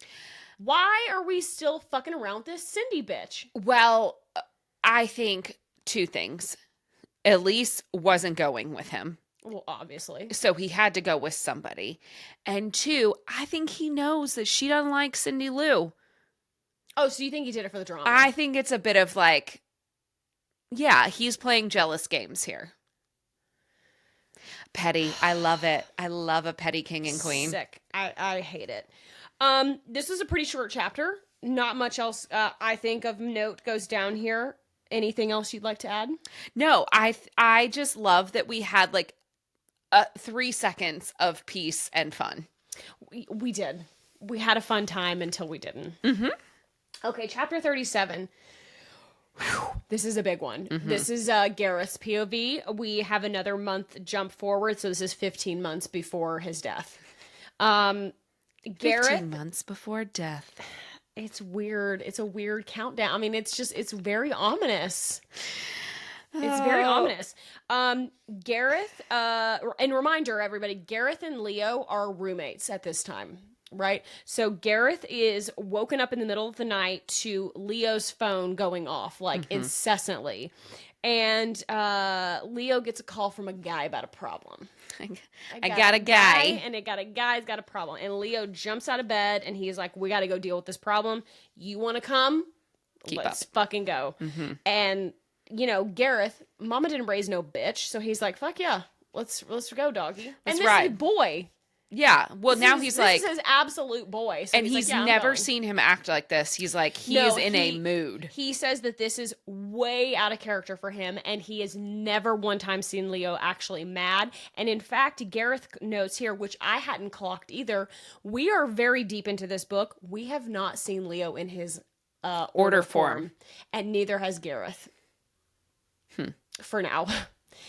Why are we still fucking around with this Cindy bitch? Well, I think two things. Elise wasn't going with him. Well, obviously. So he had to go with somebody. And two, I think he knows that she doesn't like Cindy Lou. Oh, so you think he did it for the drama? I think it's a bit of like, yeah, he's playing jealous games here. Petty. I love it. I love a petty king and queen. Sick. I hate it. This is a pretty short chapter. Not much else, I think, of note goes down here. Anything else you'd like to add? No, I just love that we had like 3 seconds of peace and fun. We did. We had a fun time until we didn't. Okay, chapter 37. Whew, this is a big one. This is Gareth's POV. We have another month jump forward, so this is 15 months before his death. Gareth, 15 months before death. It's weird. It's a weird countdown. I mean, it's very ominous. It's very ominous. Gareth, and reminder, everybody, Gareth and Leo are roommates at this time, right? So Gareth is woken up in the middle of the night to Leo's phone going off, like, incessantly. And Leo gets a call from a guy about a problem. I got a guy. And it got a guy's got a problem. And Leo jumps out of bed and he's like, we got to go deal with this problem. You want to come? Let's fucking go. And, Gareth, mama didn't raise no bitch. So he's like, fuck yeah. Let's go, doggy. That's and this right. is boy. Yeah. Well, now he's like... This is his absolute boy. So and he's never seen him act like this. He's like, he's in a mood. He says that this is way out of character for him, and he has never one time seen Leo actually mad. And in fact, Gareth notes here, which I hadn't clocked either, we are very deep into this book. We have not seen Leo in his order form. And neither has Gareth. for now.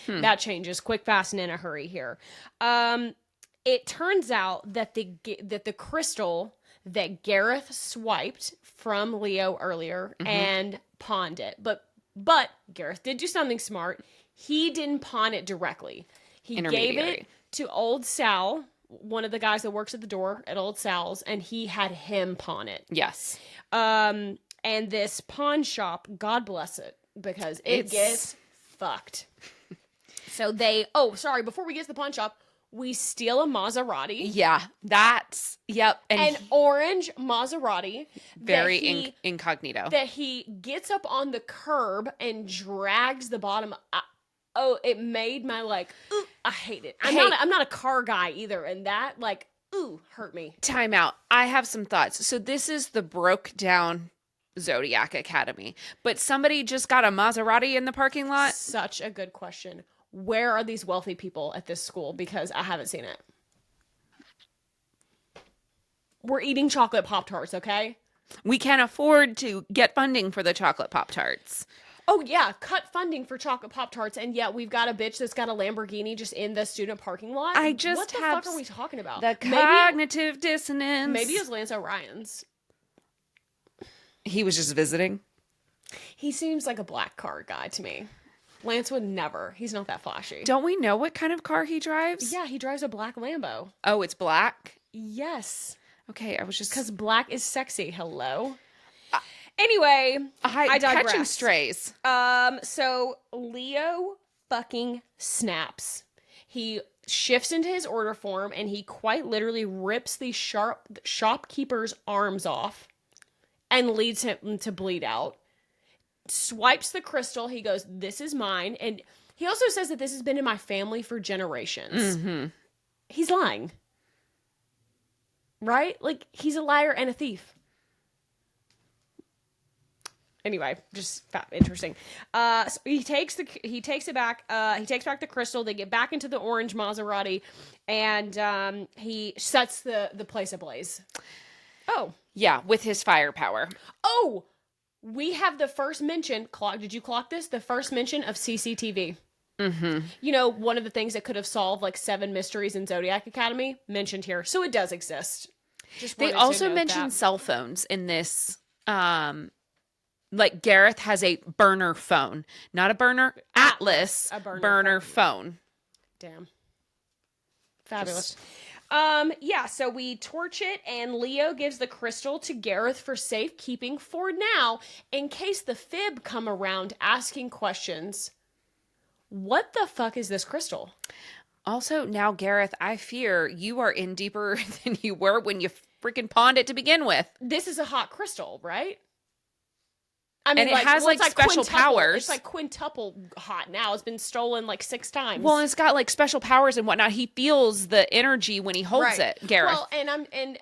That changes quick, fast, and in a hurry here. It turns out that the crystal that Gareth swiped from Leo earlier and pawned it, but Gareth did do something smart. He didn't pawn it directly. He gave it to old Sal, one of the guys that works at the door at old Sal's, and he had him pawn it. Yes. And this pawn shop, God bless it, because it gets fucked. So before we get to the pawn shop, we steal a Maserati. Yeah, yep. An orange Maserati. Very incognito. That he gets up on the curb and drags the bottom. It made my, ooh, I hate it. I'm not a car guy either, and that, hurt me. Time out. I have some thoughts. So this is the broke down Zodiac Academy, but somebody just got a Maserati in the parking lot? Such a good question. Where are these wealthy people at this school? Because I haven't seen it. We're eating chocolate Pop-Tarts, okay? We can't afford to get funding for the chocolate Pop-Tarts. Oh, yeah. Cut funding for chocolate Pop-Tarts, and yet we've got a bitch that's got a Lamborghini just in the student parking lot? What the fuck are we talking about? The cognitive dissonance. Maybe it was Lance O'Ryan's. He was just visiting? He seems like a black car guy to me. Lance would never. He's not that flashy. Don't we know what kind of car he drives? Yeah, he drives a black Lambo. Oh, it's black? Yes. Okay, I was just... Because black is sexy. Hello? Anyway, I digress. Catching strays. So Leo fucking snaps. He shifts into his order form, and he quite literally rips the shopkeeper's arms off and leads him to bleed out. Swipes the crystal. He goes, "This is mine." And he also says that this has been in my family for generations. Mm-hmm. He's lying. Right? He's a liar and a thief. Anyway, just interesting. So he takes back the crystal. They get back into the orange Maserati, and he sets the place ablaze. Oh. Yeah, with his firepower. Oh! We have the first mention, did you clock this? The first mention of CCTV. Mm-hmm. One of the things that could have solved 7 mysteries in Zodiac Academy, mentioned here. So it does exist. They also mentioned cell phones in this. Gareth has a burner phone. Not a burner Atlas. A burner phone. Damn. Fabulous. So we torch it, and Leo gives the crystal to Gareth for safekeeping for now, in case the Fib come around asking questions. What the fuck is this crystal? Also, now, Gareth, I fear you are in deeper than you were when you freaking pawned it to begin with. This is a hot crystal, right? I mean, and it has special powers. It's quintuple hot now. It's been stolen 6 times. Well, and it's got special powers and whatnot. He feels the energy when he holds it, Gareth. Well, and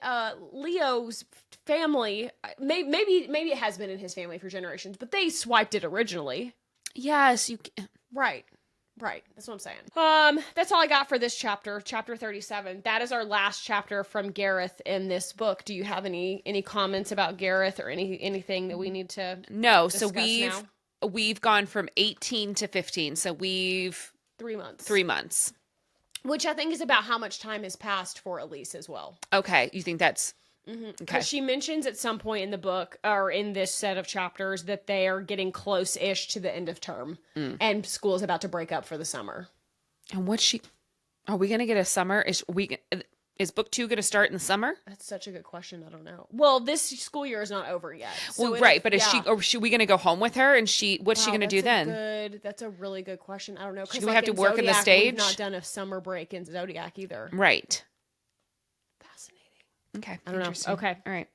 Leo's family, maybe it has been in his family for generations, but they swiped it originally. Yes, you. Right. That's what I'm saying. That's all I got for this chapter 37. That is our last chapter from Gareth in this book. Do you have any comments about Gareth or anything that we need to discuss now? We've gone from 18 to 15. So we've 3 months. 3 months. Which I think is about how much time has passed for Elise as well. Okay. You think that's because okay. She mentions at some point in the book or in this set of chapters that they are getting close-ish to the end of term and school is about to break up for the summer. And are we going to get a summer? Is book 2 going to start in the summer? That's such a good question. I don't know. Well, this school year is not over yet. So but is we going to go home with her and what's she going to do then? That's a really good question. I don't know. Do we have to work in the stage? We've not done a summer break in Zodiac either. Right. Okay. I don't know. Okay. All right.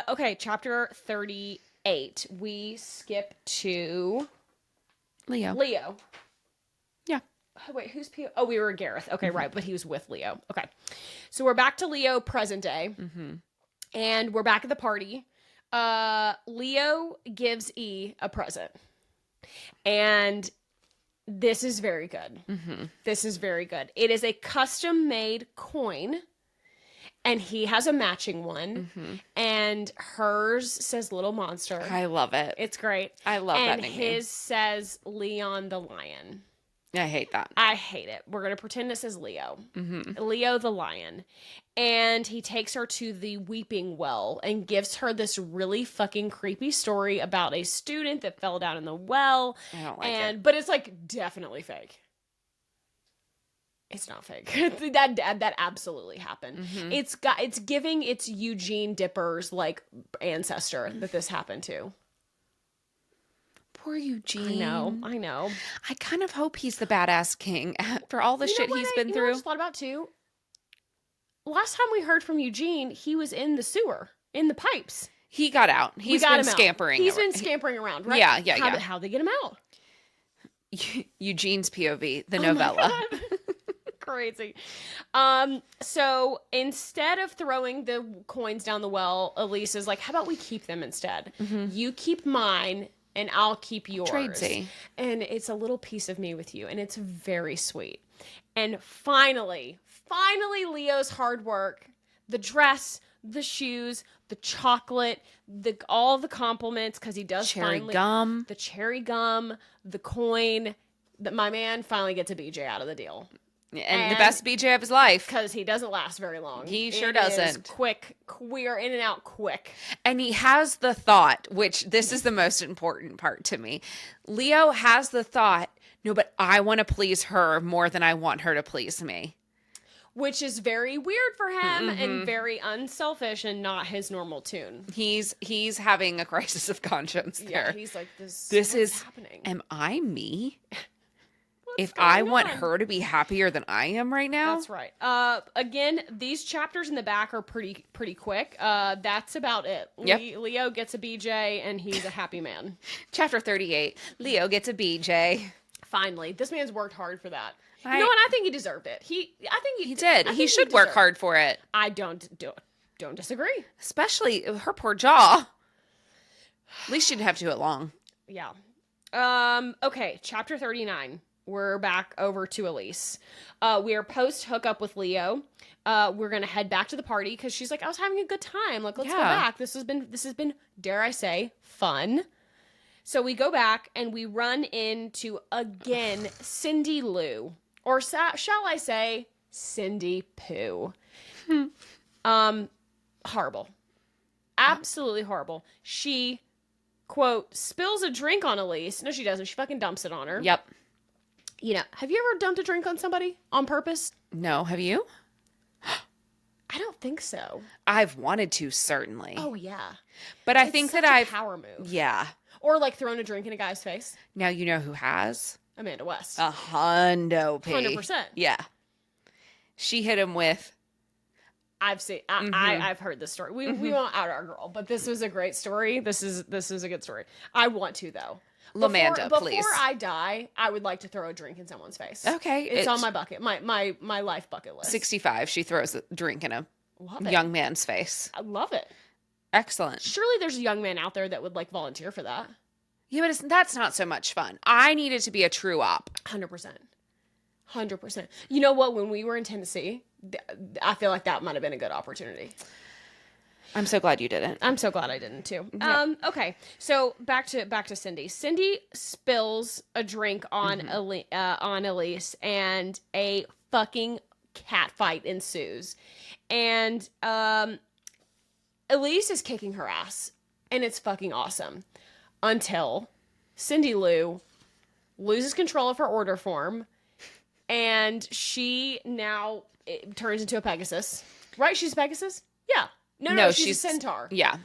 Okay. Chapter 38. We skip to Leo. Yeah. Oh, wait, who's P? Oh, we were Gareth. Okay, right. But he was with Leo. Okay. So we're back to Leo present day. Mm-hmm. And we're back at the party. Leo gives E a present. And this is very good. Mm-hmm. This is very good. It is a custom-made coin. And he has a matching one. And hers says Little Monster. I love it. It's great. I love that And nickname. his says Leon the Lion. I hate that. I hate it. We're going to pretend it says Leo. Leo the Lion. And he takes her to the Weeping Well and gives her this really fucking creepy story about a student that fell down in the well. I don't like it. But it's like definitely fake. It's not fake. that absolutely happened. It's giving its Eugene Dipper's like ancestor that this happened to. Poor Eugene. I know. I kind of hope he's the badass king after all the shit he's been You know what I through. just thought about too? Last time we heard from Eugene, he was in the sewer, in the pipes. He got out. He's been scampering. He's been scampering around, right? Yeah. How'd they get him out? Eugene's POV, the novella. Crazy. So instead of throwing the coins down the well, Elise is like, how about we keep them instead? You keep mine and I'll keep yours. Tradesy. And it's a little piece of me with you. And it's very sweet. And finally, Leo's hard work, the dress, the shoes, the chocolate, all the compliments, because he does cherry gum, the cherry gum, the coin, that my man finally gets a BJ out of the deal. and the best BJ of his life. Because he doesn't last very long. He sure doesn't. Quick. We are in and out quick. And he has the thought, which this is the most important part to me. Leo has the thought, no, but I want to please her more than I want her to please me. Which is very weird for him and very unselfish and not his normal tune. He's having a crisis of conscience there. Yeah, he's like, this is happening. Am I me? What's If I going want on? her to be happier than I am right now? That's right. Again, these chapters in the back are pretty quick. That's about it. Yep. Leo gets a BJ and he's a happy man. Chapter 38, Leo gets a BJ. Finally. This man's worked hard for that. You I- know what? I think he deserved it. He did. He should work hard for it. I don't disagree. Especially her poor jaw. At least she'd have to do it long. Yeah. Okay, chapter 39. We're back over to Elise. We are post hookup with Leo. We're gonna head back to the party because she's like, I was having a good time. Like, let's go back. This has been, dare I say, fun. So we go back and we run into again Cindy Lou, or shall I say, Cindy Pooh. Horrible. Absolutely horrible. She, quote, spills a drink on Elise. No, she doesn't. She fucking dumps it on her. Yep. You know, have you ever dumped a drink on somebody on purpose? No, have you? I don't think so. I've wanted to, certainly. Oh, yeah. But I It's think such that a I've... power move. Yeah. Or like throwing a drink in a guy's face. Now you know who has? Amanda West. 100 P. 100%. Yeah. She hit him with... I've seen. I've heard this story. We won't out our girl, but this was a great story. This is a good story. I want to though. Lamanda, please. Before I die, I would like to throw a drink in someone's face. Okay. It's on my bucket, my life bucket list. 65, she throws a drink in a Love it. young man's face. I love it. Excellent. Surely there's a young man out there that would like volunteer for that. Yeah, but that's not so much fun. I need it to be a true op. 100%. 100%. You know what? When we were in Tennessee, I feel like that might have been a good opportunity. I'm so glad you didn't. I'm so glad I didn't too. Yeah. Okay. So back to Cindy. Cindy spills a drink on on Elise, and a fucking cat fight ensues. And Elise is kicking her ass, and it's fucking awesome. Until Cindy Lou loses control of her order form, and she now turns into a Pegasus. Right? She's a Pegasus? Yeah. No, she's a centaur. Yeah.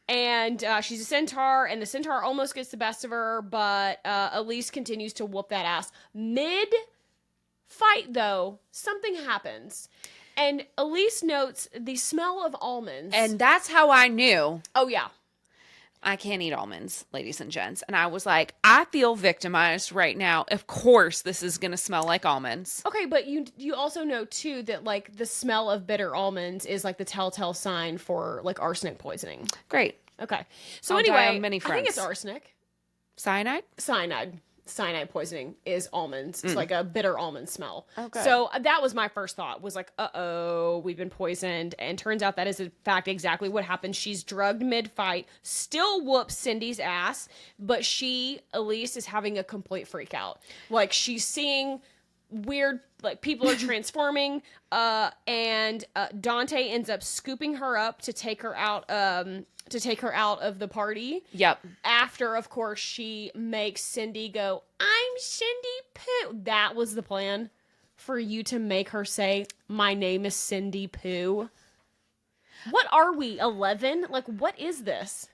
And she's a centaur, and the centaur almost gets the best of her, but Elise continues to whoop that ass. Mid-fight, though, something happens. And Elise notes the smell of almonds. And that's how I knew oh, yeah. I can't eat almonds, ladies and gents. And I was like, I feel victimized right now. Of course, this is going to smell like almonds. Okay, but you also know, too, that, like, the smell of bitter almonds is, like, the telltale sign for, like, arsenic poisoning. Great. Okay. So I'll die anyway, on many I think fronts. it's arsenic. Cyanide? Cyanide. cyanide poisoning is almonds. It's like a bitter almond smell. Oh, good. So that was my first thought, was like, uh-oh, we've been poisoned. And turns out that is in fact exactly what happened. She's drugged mid-fight, still whoops Cindy's ass, but Elise is having a complete freak out. Like, she's seeing weird, like, people are transforming, and Dante ends up scooping her up to take her out of the party. Yep. After, of course, she makes Cindy go, "I'm Cindy Pooh." That was the plan, for you to make her say, "My name is Cindy Pooh." What are we, 11? Like, what is this?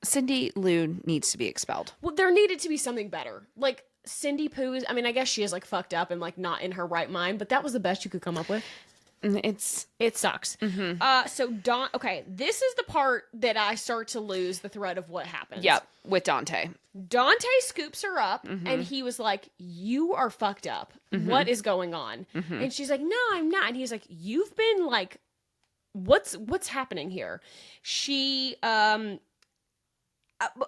Cindy Lou needs to be expelled. Well, there needed to be something better. Like, Cindy Pooh is, I mean, I guess she is, like, fucked up and, like, not in her right mind, but that was the best you could come up with. It sucks. Okay, this is the part that I start to lose the thread of what happens. Yep, with Dante. Dante scoops her up, and he was like, "You are fucked up. What is going on?" And she's like, "No, I'm not." And he's like, "You've been, like, what's happening here?" She,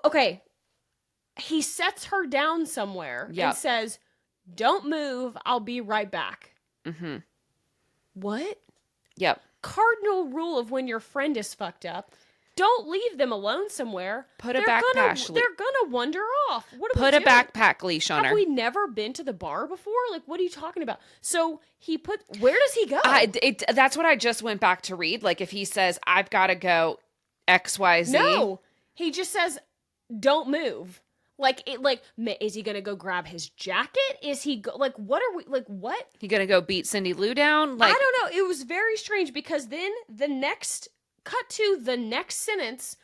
okay. He sets her down somewhere and says, "Don't move. I'll be right back." What? Yep. Cardinal rule of when your friend is fucked up: don't leave them alone somewhere. Put a backpack. They're gonna wander off. What are Put we a doing? backpack leash on her. Have we never been to the bar before? Like, what are you talking about? So where does he go? That's what I just went back to read. Like, if he says, "I've got to go XYZ." No, he just says, "Don't move." Like, is he gonna go grab his jacket? Is he what are we, like, what? He gonna go beat Cindy Lou down? Like, I don't know. It was very strange, because then cut to the next sentence,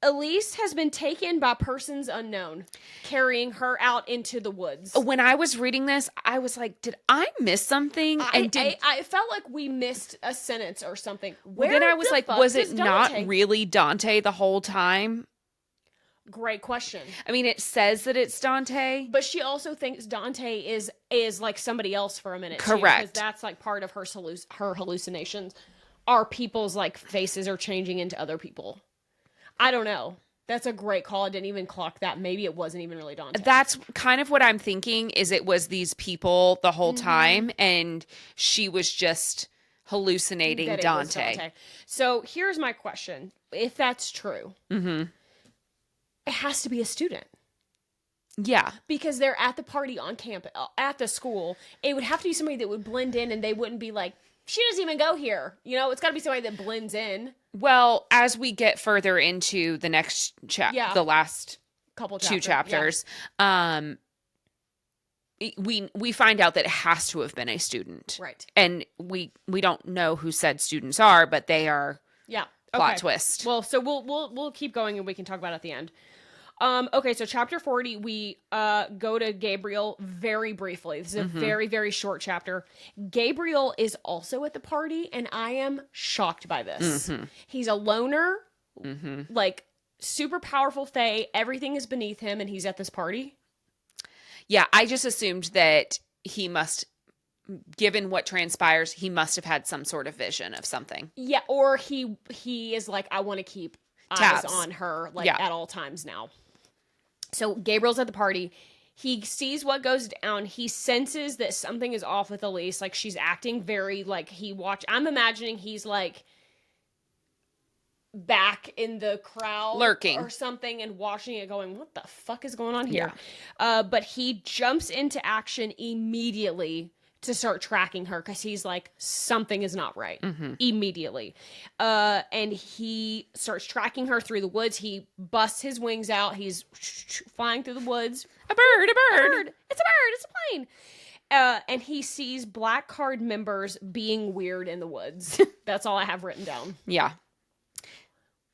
Elise has been taken by persons unknown, carrying her out into the woods. when I was reading this, I was like, did I miss something? I felt like we missed a sentence or something. Then I was like, was it not really Dante the whole time? Great question. I mean, it says that it's Dante, but she also thinks Dante is like somebody else for a minute. Correct. Because that's like part of her hallucinations. Are people's, like, faces are changing into other people. I don't know. That's a great call. I didn't even clock that. Maybe it wasn't even really Dante. That's kind of what I'm thinking, is it was these people the whole time, and she was just hallucinating Dante. So here's my question. If that's true, it has to be a student. Yeah. Because they're at the party on campus, at the school. It would have to be somebody that would blend in, and they wouldn't be like, "She doesn't even go here." You know, it's got to be somebody that blends in. Well, as we get further into the next the last couple two chapters, we find out that it has to have been a student. Right. And we don't know who said students are, but they are plot Okay. twist. Well, so we'll keep going, and we can talk about it at the end. Okay, so chapter 40, we go to Gabriel very briefly. This is a very, very short chapter. Gabriel is also at the party, and I am shocked by this. He's a loner, like, super powerful fae. Everything is beneath him, and he's at this party. Yeah, I just assumed that he must, given what transpires, he must have had some sort of vision of something. Yeah, or he is like, I want to keep eyes on her, like, at all times now. So Gabriel's at the party. He sees what goes down. He senses that something is off with Elise. Like, she's acting very, like, I'm imagining he's, like, back in the crowd. Lurking. Or something, and watching it going, what the fuck is going on here? Yeah. But he jumps into action immediately to start tracking her, because he's like, something is not right. Immediately. And he starts tracking her through the woods. He busts his wings out. He's flying through the woods. A bird. It's a bird. It's a plane. And he sees Black Card members being weird in the woods. That's all I have written down. Yeah.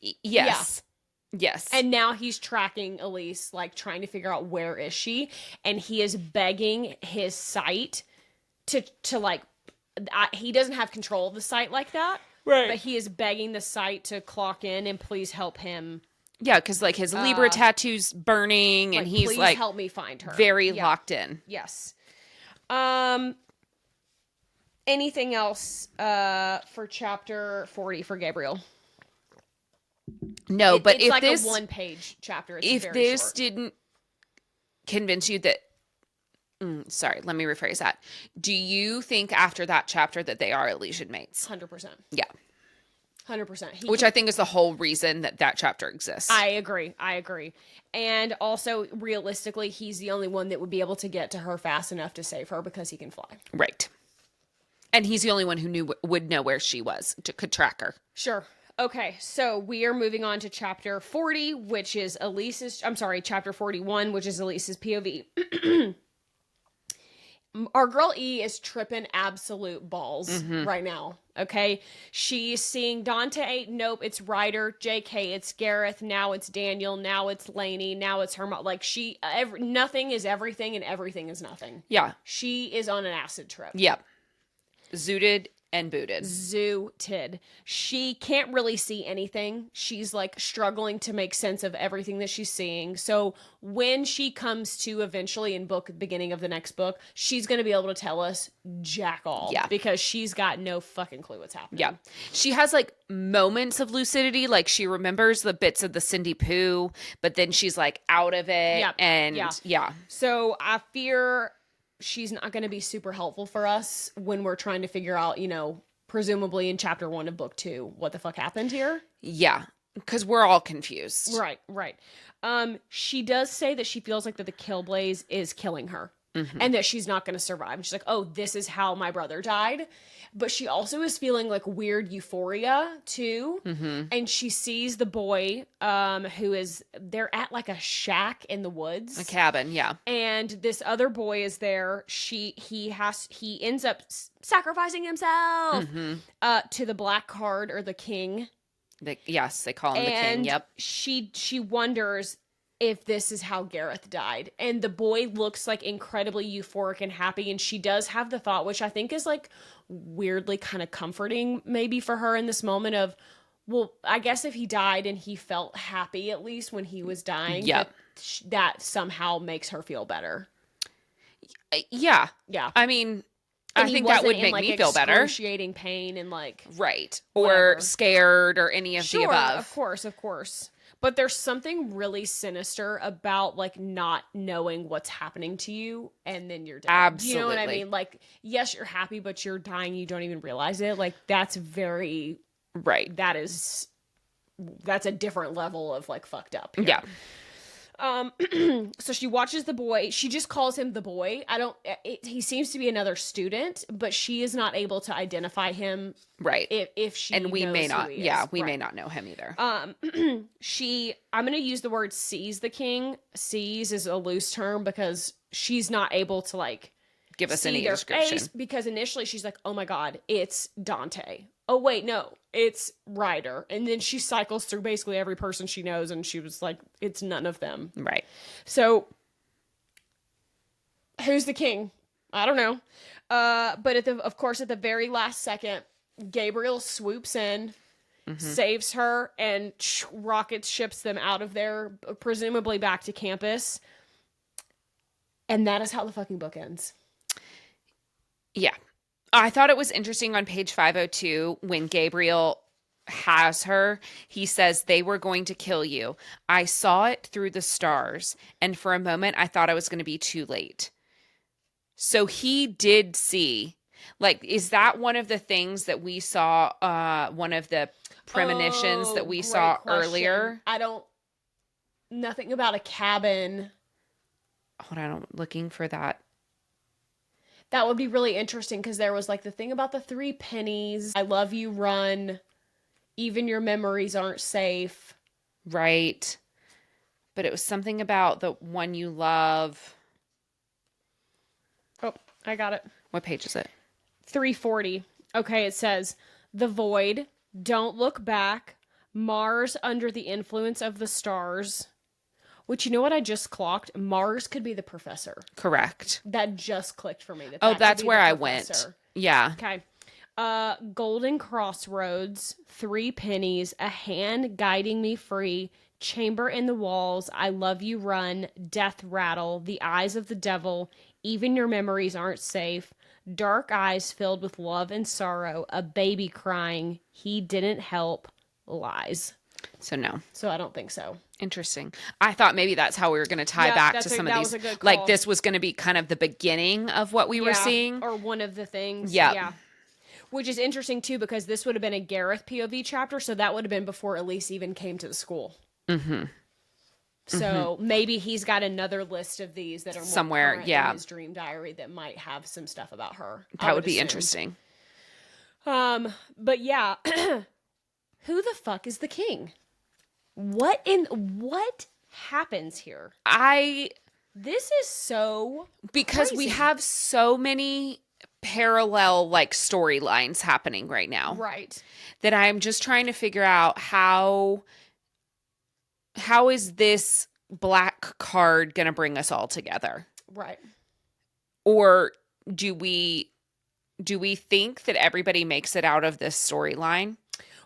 Yes. Yeah. Yes. And now he's tracking Elise, like, trying to figure out where is she. And he is begging his sight to like, he doesn't have control of the site like that. Right. But he is begging the site to clock in and please help him. Yeah, because, like, his Libra tattoo's burning, and like, he's please like, help me find her. Very locked in. Yes. Anything else for chapter 40 for Gabriel? No, but it's if like this a 1-page chapter. It's if very this short. didn't convince you that sorry, let me rephrase that. Do you think after that chapter that they are Elysian mates? 100%. Yeah. 100%. Which I think is the whole reason that chapter exists. I agree. And also, realistically, he's the only one that would be able to get to her fast enough to save her because he can fly. Right. And he's the only one who would know where she was, could track her. Sure. Okay, so we are moving on to chapter 40, which is chapter 41, which is Elise's POV. Our girl E is tripping absolute balls right now, okay? She's seeing Dante, nope, it's Ryder, JK, it's Gareth, now it's Daniel, now it's Lainey, now it's her mom. Like, nothing is everything and everything is nothing. Yeah. She is on an acid trip. Yep. Zooted and booted. Zooted. She can't really see anything. She's like struggling to make sense of everything that she's seeing. So when she comes to eventually in beginning of the next book, she's going to be able to tell us jack all. Yeah. Because she's got no fucking clue what's happening. Yeah. She has like moments of lucidity. Like she remembers the bits of the Cindy Pooh, but then she's like out of it. Yep. And yeah. So I fear she's not going to be super helpful for us when we're trying to figure out, presumably in chapter 1 of book 2, what the fuck happened here. Yeah. Because we're all confused. Right. She does say that she feels like that the kill blaze is killing her and that she's not going to survive. She's like, oh, this is how my brother died. But she also is feeling like weird euphoria too. And she sees the boy they're at like a shack in the woods. A cabin, yeah. And this other boy is there. He ends up sacrificing himself to the black card or the king. Yes, they call him the king. Yep. She wonders if this is how Gareth died. And the boy looks like incredibly euphoric and happy. And she does have the thought, which I think is like weirdly kind of comforting maybe for her in this moment of, well, I guess if he died and he felt happy at least when he was dying, that somehow makes her feel better. Yeah. Yeah. I mean, I think that would make me feel better. Excruciating pain and like right whatever. Or scared or any of the above. Of course. But there's something really sinister about like not knowing what's happening to you and then you're dead. Absolutely. You know what I mean? Like, yes, you're happy, but you're dying. You don't even realize it. Like that's very right. That's a different level of like fucked up. Here. Yeah. So she watches the boy. She just calls him the boy. He seems to be another student, but she is not able to identify him. Right. If she and we knows may not. who he is. Yeah, we may not know him either. I'm going to use the word sees the king. Sees is a loose term because she's not able to like give us see any their description. face because initially she's like, oh my God, it's Dante. Oh wait, no, it's Ryder. And then she cycles through basically every person she knows and she was like, it's none of them. Right. So who's the king? I don't know. But of course, at the very last second, Gabriel swoops in, saves her, and rocket ships them out of there, presumably back to campus. And that is how the fucking book ends. Yeah. I thought it was interesting on page 502 when Gabriel has her, he says, they were going to kill you. I saw it through the stars, and for a moment I thought I was going to be too late. So he did see, like, is that one of the things that we saw, one of the premonitions that we saw earlier? Nothing about a cabin. Hold on, I'm looking for that. That would be really interesting because there was like the thing about the 3 pennies. I love you, run. Even your memories aren't safe. Right. But it was something about the one you love. Oh, I got it. What page is it? 340. Okay, it says, the void, don't look back, Mars under the influence of the stars. Which, you know what I just clocked? Mars could be the professor. Correct. That just clicked for me. That's where I went. Yeah. Okay. Golden crossroads, 3 pennies, a hand guiding me free, chamber in the walls, I love you, run, death rattle, the eyes of the devil, even your memories aren't safe, dark eyes filled with love and sorrow, a baby crying, he didn't help, lies. So no. So I don't think so. Interesting. I thought maybe that's how we were going to tie back to some of these. Was a good like call. this was going to be kind of the beginning of what we were seeing. Or one of the things. Yep. Yeah. Which is interesting too, because this would have been a Gareth POV chapter, so that would have been before Elise even came to the school. Mm-hmm. So maybe he's got another list of these that are more somewhere, in his dream diary that might have some stuff about her. That would be interesting. But yeah, who the fuck is the king? What happens here? This is so because crazy. we have so many parallel like storylines happening right now. Right. That I'm just trying to figure out how is this black card going to bring us all together? Right. Or do we think that everybody makes it out of this storyline?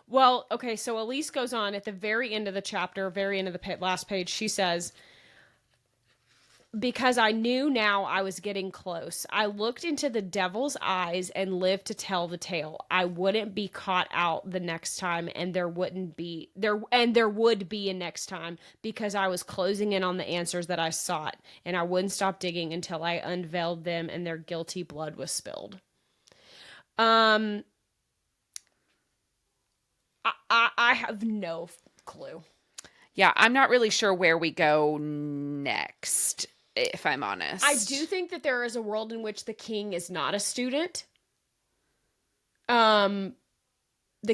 Well, okay, so Elise goes on at the very end of the chapter, very end of the last page. She says, because I knew now I was getting close. I looked into the devil's eyes and lived to tell the tale. I wouldn't be caught out the next time, and there would be a next time, because I was closing in on the answers that I sought, and I wouldn't stop digging until I unveiled them and their guilty blood was spilled. I have no clue. Yeah, I'm not really sure where we go next, if I'm honest. I do think that there is a world in which the king is not a student. The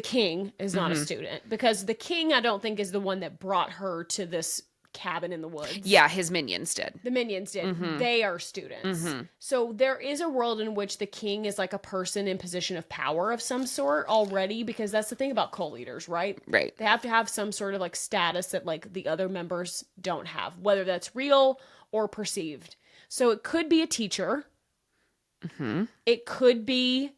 king is not a student, because the king, I don't think, is the one that brought her to this cabin in the woods. Yeah, his minions did. The minions did. They are students. So there is a world in which the king is like a person in position of power of some sort already, because that's the thing about cult leaders, right? Right. They have to have some sort of like status that like the other members don't have, whether that's real or perceived. So it could be a teacher. It could be,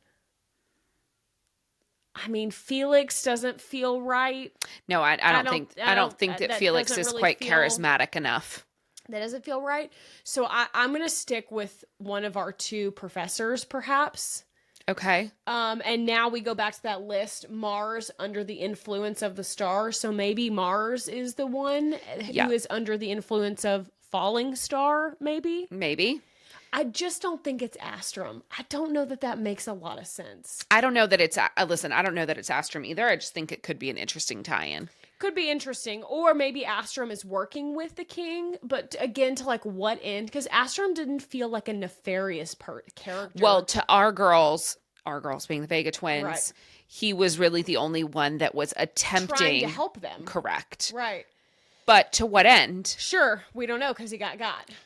I mean, Felix doesn't feel right. No, I don't think that Felix is really quite charismatic enough. That doesn't feel right. So I'm going to stick with one of our two professors, perhaps. Okay. And now we go back to that list, Mars under the influence of the star. So maybe Mars is the one who is under the influence of falling star, maybe? Maybe. I just don't think it's Astrum. I don't know that makes a lot of sense. I don't know that it's, listen, I don't know that it's Astrum either. I just think it could be an interesting tie-in. Could be interesting. Or maybe Astrum is working with the king, but again, to like what end? Because Astrum didn't feel like a nefarious character. Well, to our girls being the Vega twins, right. He was really the only one that was attempting trying to help them. Correct. Right. But to what end? Sure. We don't know because he got.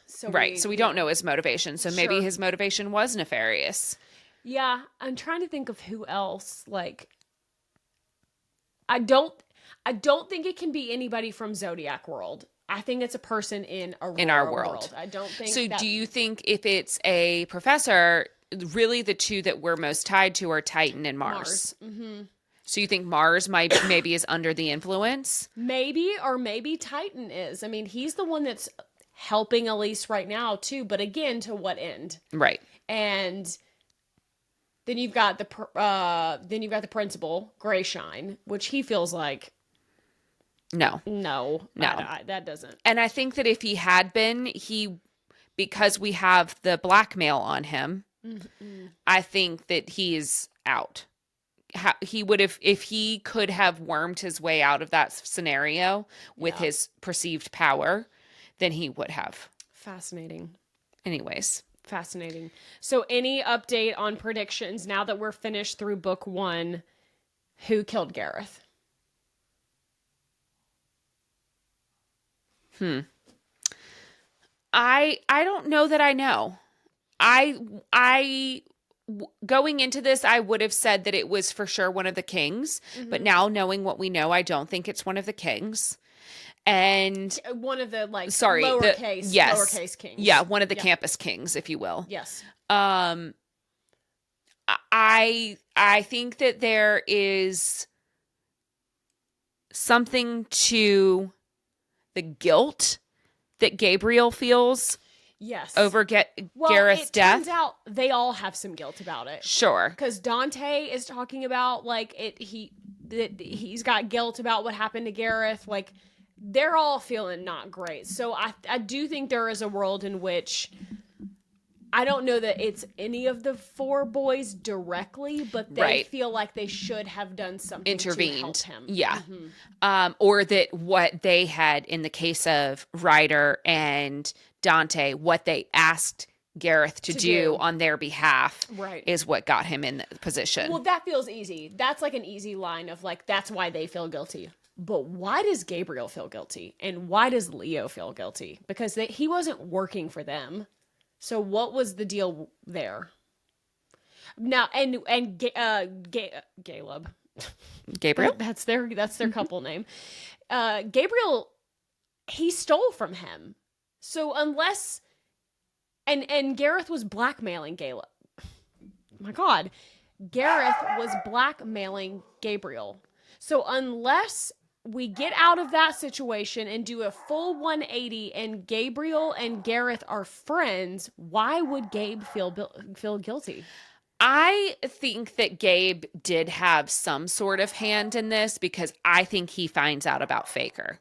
So we don't know his motivation. So maybe his motivation was nefarious. Yeah. I'm trying to think of who else. Like, I don't think it can be anybody from Zodiac World. I think it's a person in our world. I don't think so. Do you think if it's a professor, really the two that we're most tied to are Titan and Mars? Mm-hmm. So you think Mars maybe is under the influence? Maybe, or maybe Titan is. I mean, he's the one that's helping Elise right now too. But again, to what end? Right. And then you've got the principal, Grayshine, which he feels like. No, that doesn't. And I think that if he had been, because we have the blackmail on him, I think that he is out. He would have, if he could have wormed his way out of that scenario with his perceived power, then he would have. Fascinating. Anyways. Fascinating. So any update on predictions now that we're finished through book 1? Who killed Gareth? I don't know that I know. Going into this, I would have said that it was for sure one of the kings, but now knowing what we know, I don't think it's one of the kings. And one of the lowercase kings. Yeah, one of the campus kings, if you will. Yes. I think that there is something to the guilt that Gabriel feels. Yes. Over Gareth's death. Turns out they all have some guilt about it. Sure. Because Dante is talking about like he's got guilt about what happened to Gareth. Like, they're all feeling not great. So I do think there is a world in which I don't know that it's any of the 4 boys directly, but they feel like they should have done something intervened to help him. Yeah. Or that what they had in the case of Ryder and Dante, what they asked Gareth to do on their behalf is what got him in the position. Well, that feels easy. That's like an easy line of like, that's why they feel guilty. But why does Gabriel feel guilty? And why does Leo feel guilty? Because he wasn't working for them. So what was the deal there? Now, Caleb. Gabriel? That's their couple name. Gabriel, he stole from him. So unless and Gareth was blackmailing Caleb. My God. Gareth was blackmailing Gabriel. So unless we get out of that situation and do a full 180 and Gabriel and Gareth are friends, why would Gabe feel guilty? I think that Gabe did have some sort of hand in this because I think he finds out about Faker.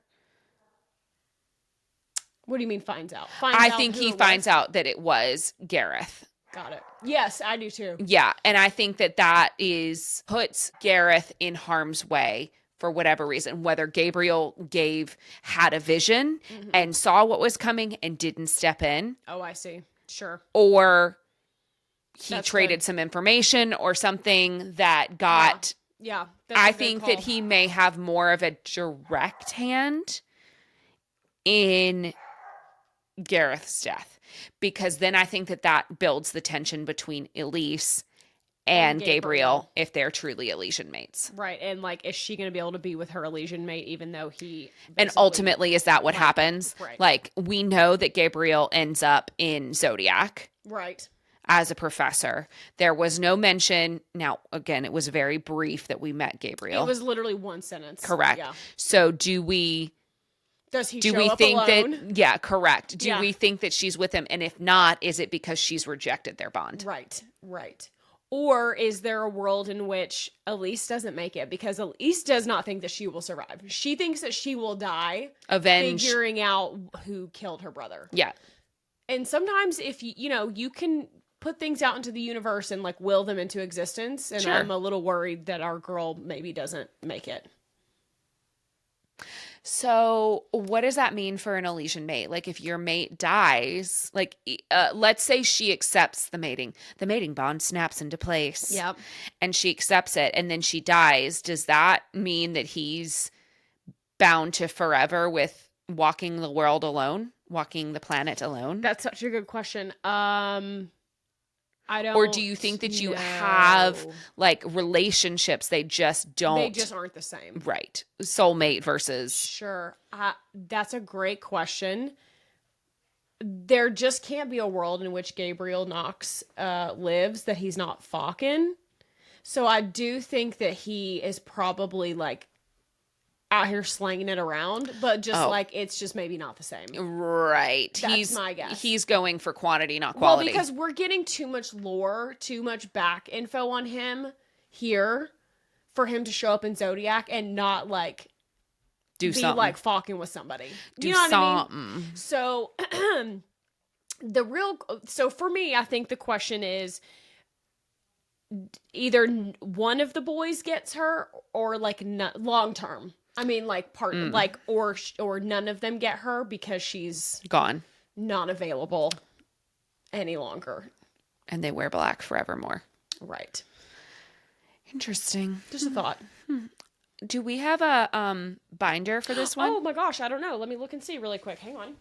What do you mean finds out? I think he finds out that it was Gareth. Got it. Yes, I do too. Yeah, and I think that puts Gareth in harm's way for whatever reason, whether Gabriel had a vision and saw what was coming and didn't step in. Oh, I see. Sure. Or he traded some information or something that got... Yeah. I think that he may have more of a direct hand in Gareth's death, because then I think that builds the tension between Elise and Gabriel if they're truly Elysian mates. Right. And like, is she going to be able to be with her Elysian mate even though he... And ultimately, is that what happens? Right. Like, we know that Gabriel ends up in Zodiac. Right. As a professor. There was no mention. Now, again, it was very brief that we met Gabriel. It was literally one sentence. Correct. Yeah. So Does he do show we up think alone? that yeah, correct. Do we think that she's with him? And if not, is it because she's rejected their bond? Right. Or is there a world in which Elise doesn't make it? Because Elise does not think that she will survive. She thinks that she will die figuring out who killed her brother. Yeah. And sometimes if you can put things out into the universe and like will them into existence. And I'm a little worried that our girl maybe doesn't make it. So what does that mean for an Elysian mate? Like, if your mate dies, like, let's say she accepts the mating bond snaps into place. Yep. And she accepts it and then she dies. Does that mean that he's bound to forever with walking the world alone, walking the planet alone? That's such a good question. Or do you think that you have like relationships, they just aren't the same. Right. Soulmate versus. Sure. That's a great question. There just can't be a world in which Gabriel Knox lives that he's not fucking. So I do think that he is probably like out here slanging it around, but just like it's just maybe not the same. Right. That's my guess. He's going for quantity, not quality. Well, because we're getting too much lore, too much back info on him here for him to show up in Zodiac and not like be something. Like fucking with somebody. Do you know something. What I mean? So so for me, I think the question is either one of the boys gets her or like long term. I mean, like like, or none of them get her because she's gone, not available any longer, and they wear black forevermore. Right. Interesting. Just a thought. Do we have a binder for this one? Oh my gosh, I don't know. Let me look and see really quick. Hang on.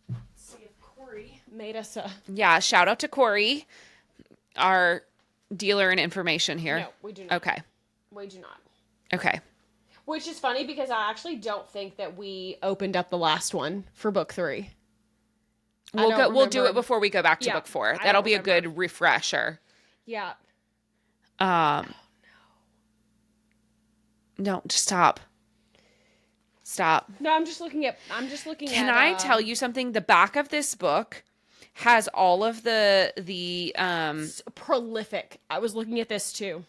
Let's see if Corey made us a. Yeah, shout out to Corey, our dealer in information here. No, we do not. Okay. We do not. Okay. Which is funny because I actually don't think that we opened up the last one for book 3. We'll do it before we go back to book 4. That'll be a good refresher. Yeah. No, stop. No, I'm just looking at. Can I tell you something? The back of this book has all of the It's prolific. I was looking at this too.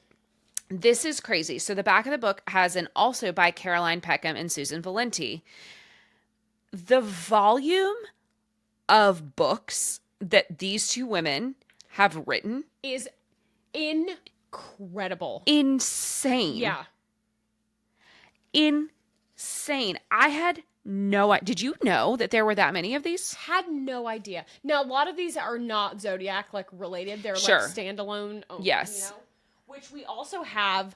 this is crazy. So the back of the book has an also by Caroline Peckham and Susanne Valenti. The volume of books that these two women have written Is incredible. insane. Yeah. Insane. I had no idea. Did you know that there were that many of these? Had no idea. Now, a lot of these are not Zodiac like related. They're Sure. like standalone. Yes. You know? Which we also have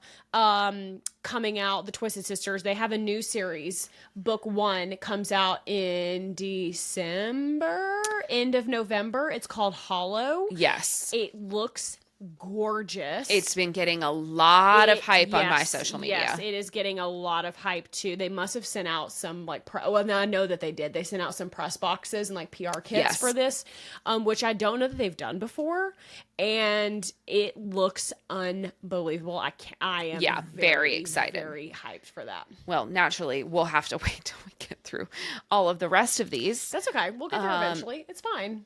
coming out, the Twisted Sisters. They have a new series. Book 1 comes out in December, end of November. It's called Hollow. Yes. It looks gorgeous. It's been getting a lot of hype on my social media. Yes, it is getting a lot of hype too. They must have sent out some like well, I know that they did. They sent out some press boxes and like PR kits Yes. for this, which I don't know that they've done before, and it looks unbelievable. I am very excited. very hyped for that. Well, naturally, we'll have to wait till we get through all of the rest of these. That's okay. We'll get there eventually. It's fine.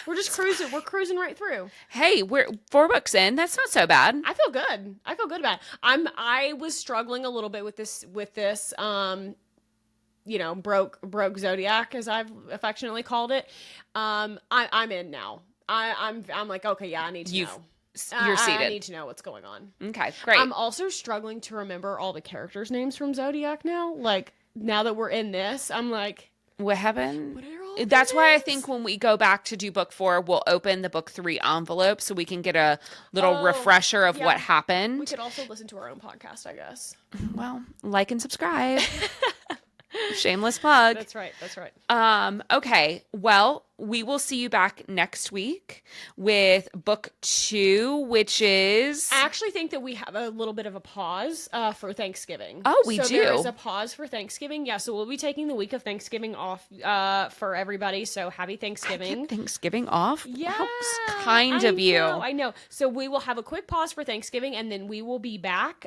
We're just cruising. We're cruising right through. Hey, we're 4 books in. That's not so bad. I feel good. I feel good about it. I was struggling a little bit with this broke Zodiac, as I've affectionately called it. I'm in now. I'm like, okay, yeah, I need to know. You're seated. I need to know what's going on. Okay, great. I'm also struggling to remember all the characters' names from Zodiac now. Like, now that we're in this, I'm like, What happened? what are all That's the why I names? think when we go back to do book 4, we'll open the book 3 envelope so we can get a little Oh, refresher of yeah. what We happened. could also listen to our own podcast, I guess. Well, like and subscribe. Shameless plug. That's right. That's right. Okay. Well, we will see you back next week with book 2, which is I actually think that we have a little bit of a pause for Thanksgiving. Oh, we so do. There is a pause for Thanksgiving. Yeah, so we'll be taking the week of Thanksgiving off for everybody. So happy Thanksgiving. Thanksgiving off. Yeah, How kind of you. I know. So we will have a quick pause for Thanksgiving, and then we will be back.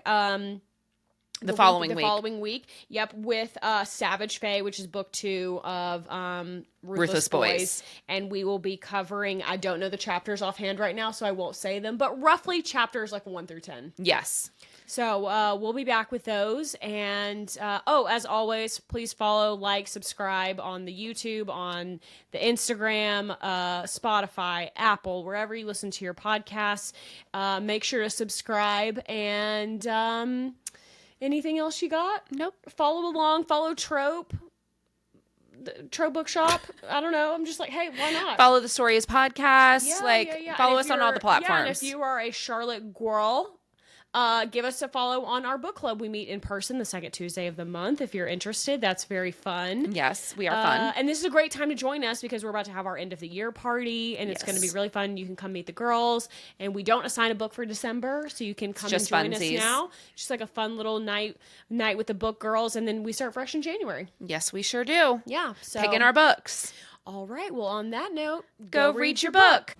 The following week. The following week. Yep, with Savage Fae, which is book 2 of Ruthless Boys. And we will be covering, I don't know the chapters offhand right now, so I won't say them, but roughly chapters like 1 through 10. Yes. So we'll be back with those. And as always, please follow, like, subscribe on the YouTube, on the Instagram, Spotify, Apple, wherever you listen to your podcasts. Make sure to subscribe. And anything else you got? Nope. Follow along. Follow Trope. The Trope Bookshop. I don't know. I'm just like, hey, why not? Follow the Stories podcast. Follow And us if on all the you're- platforms. Yeah, and if you are a Charlotte girl, give us a follow on our book club. We meet in person the second Tuesday of the month. If you're interested, that's very fun. Yes, we are fun. And this is a great time to join us because we're about to have our end of the year party, and it's going to be Yes. really fun. You can come meet the girls, and we don't assign a book for December, so you can come and just join funsies. us now. Just like a fun little night with the book girls, and then we start fresh in January. Yes, we sure do. Yeah, so Picking our books. all right. Well, on that note, Go read your book.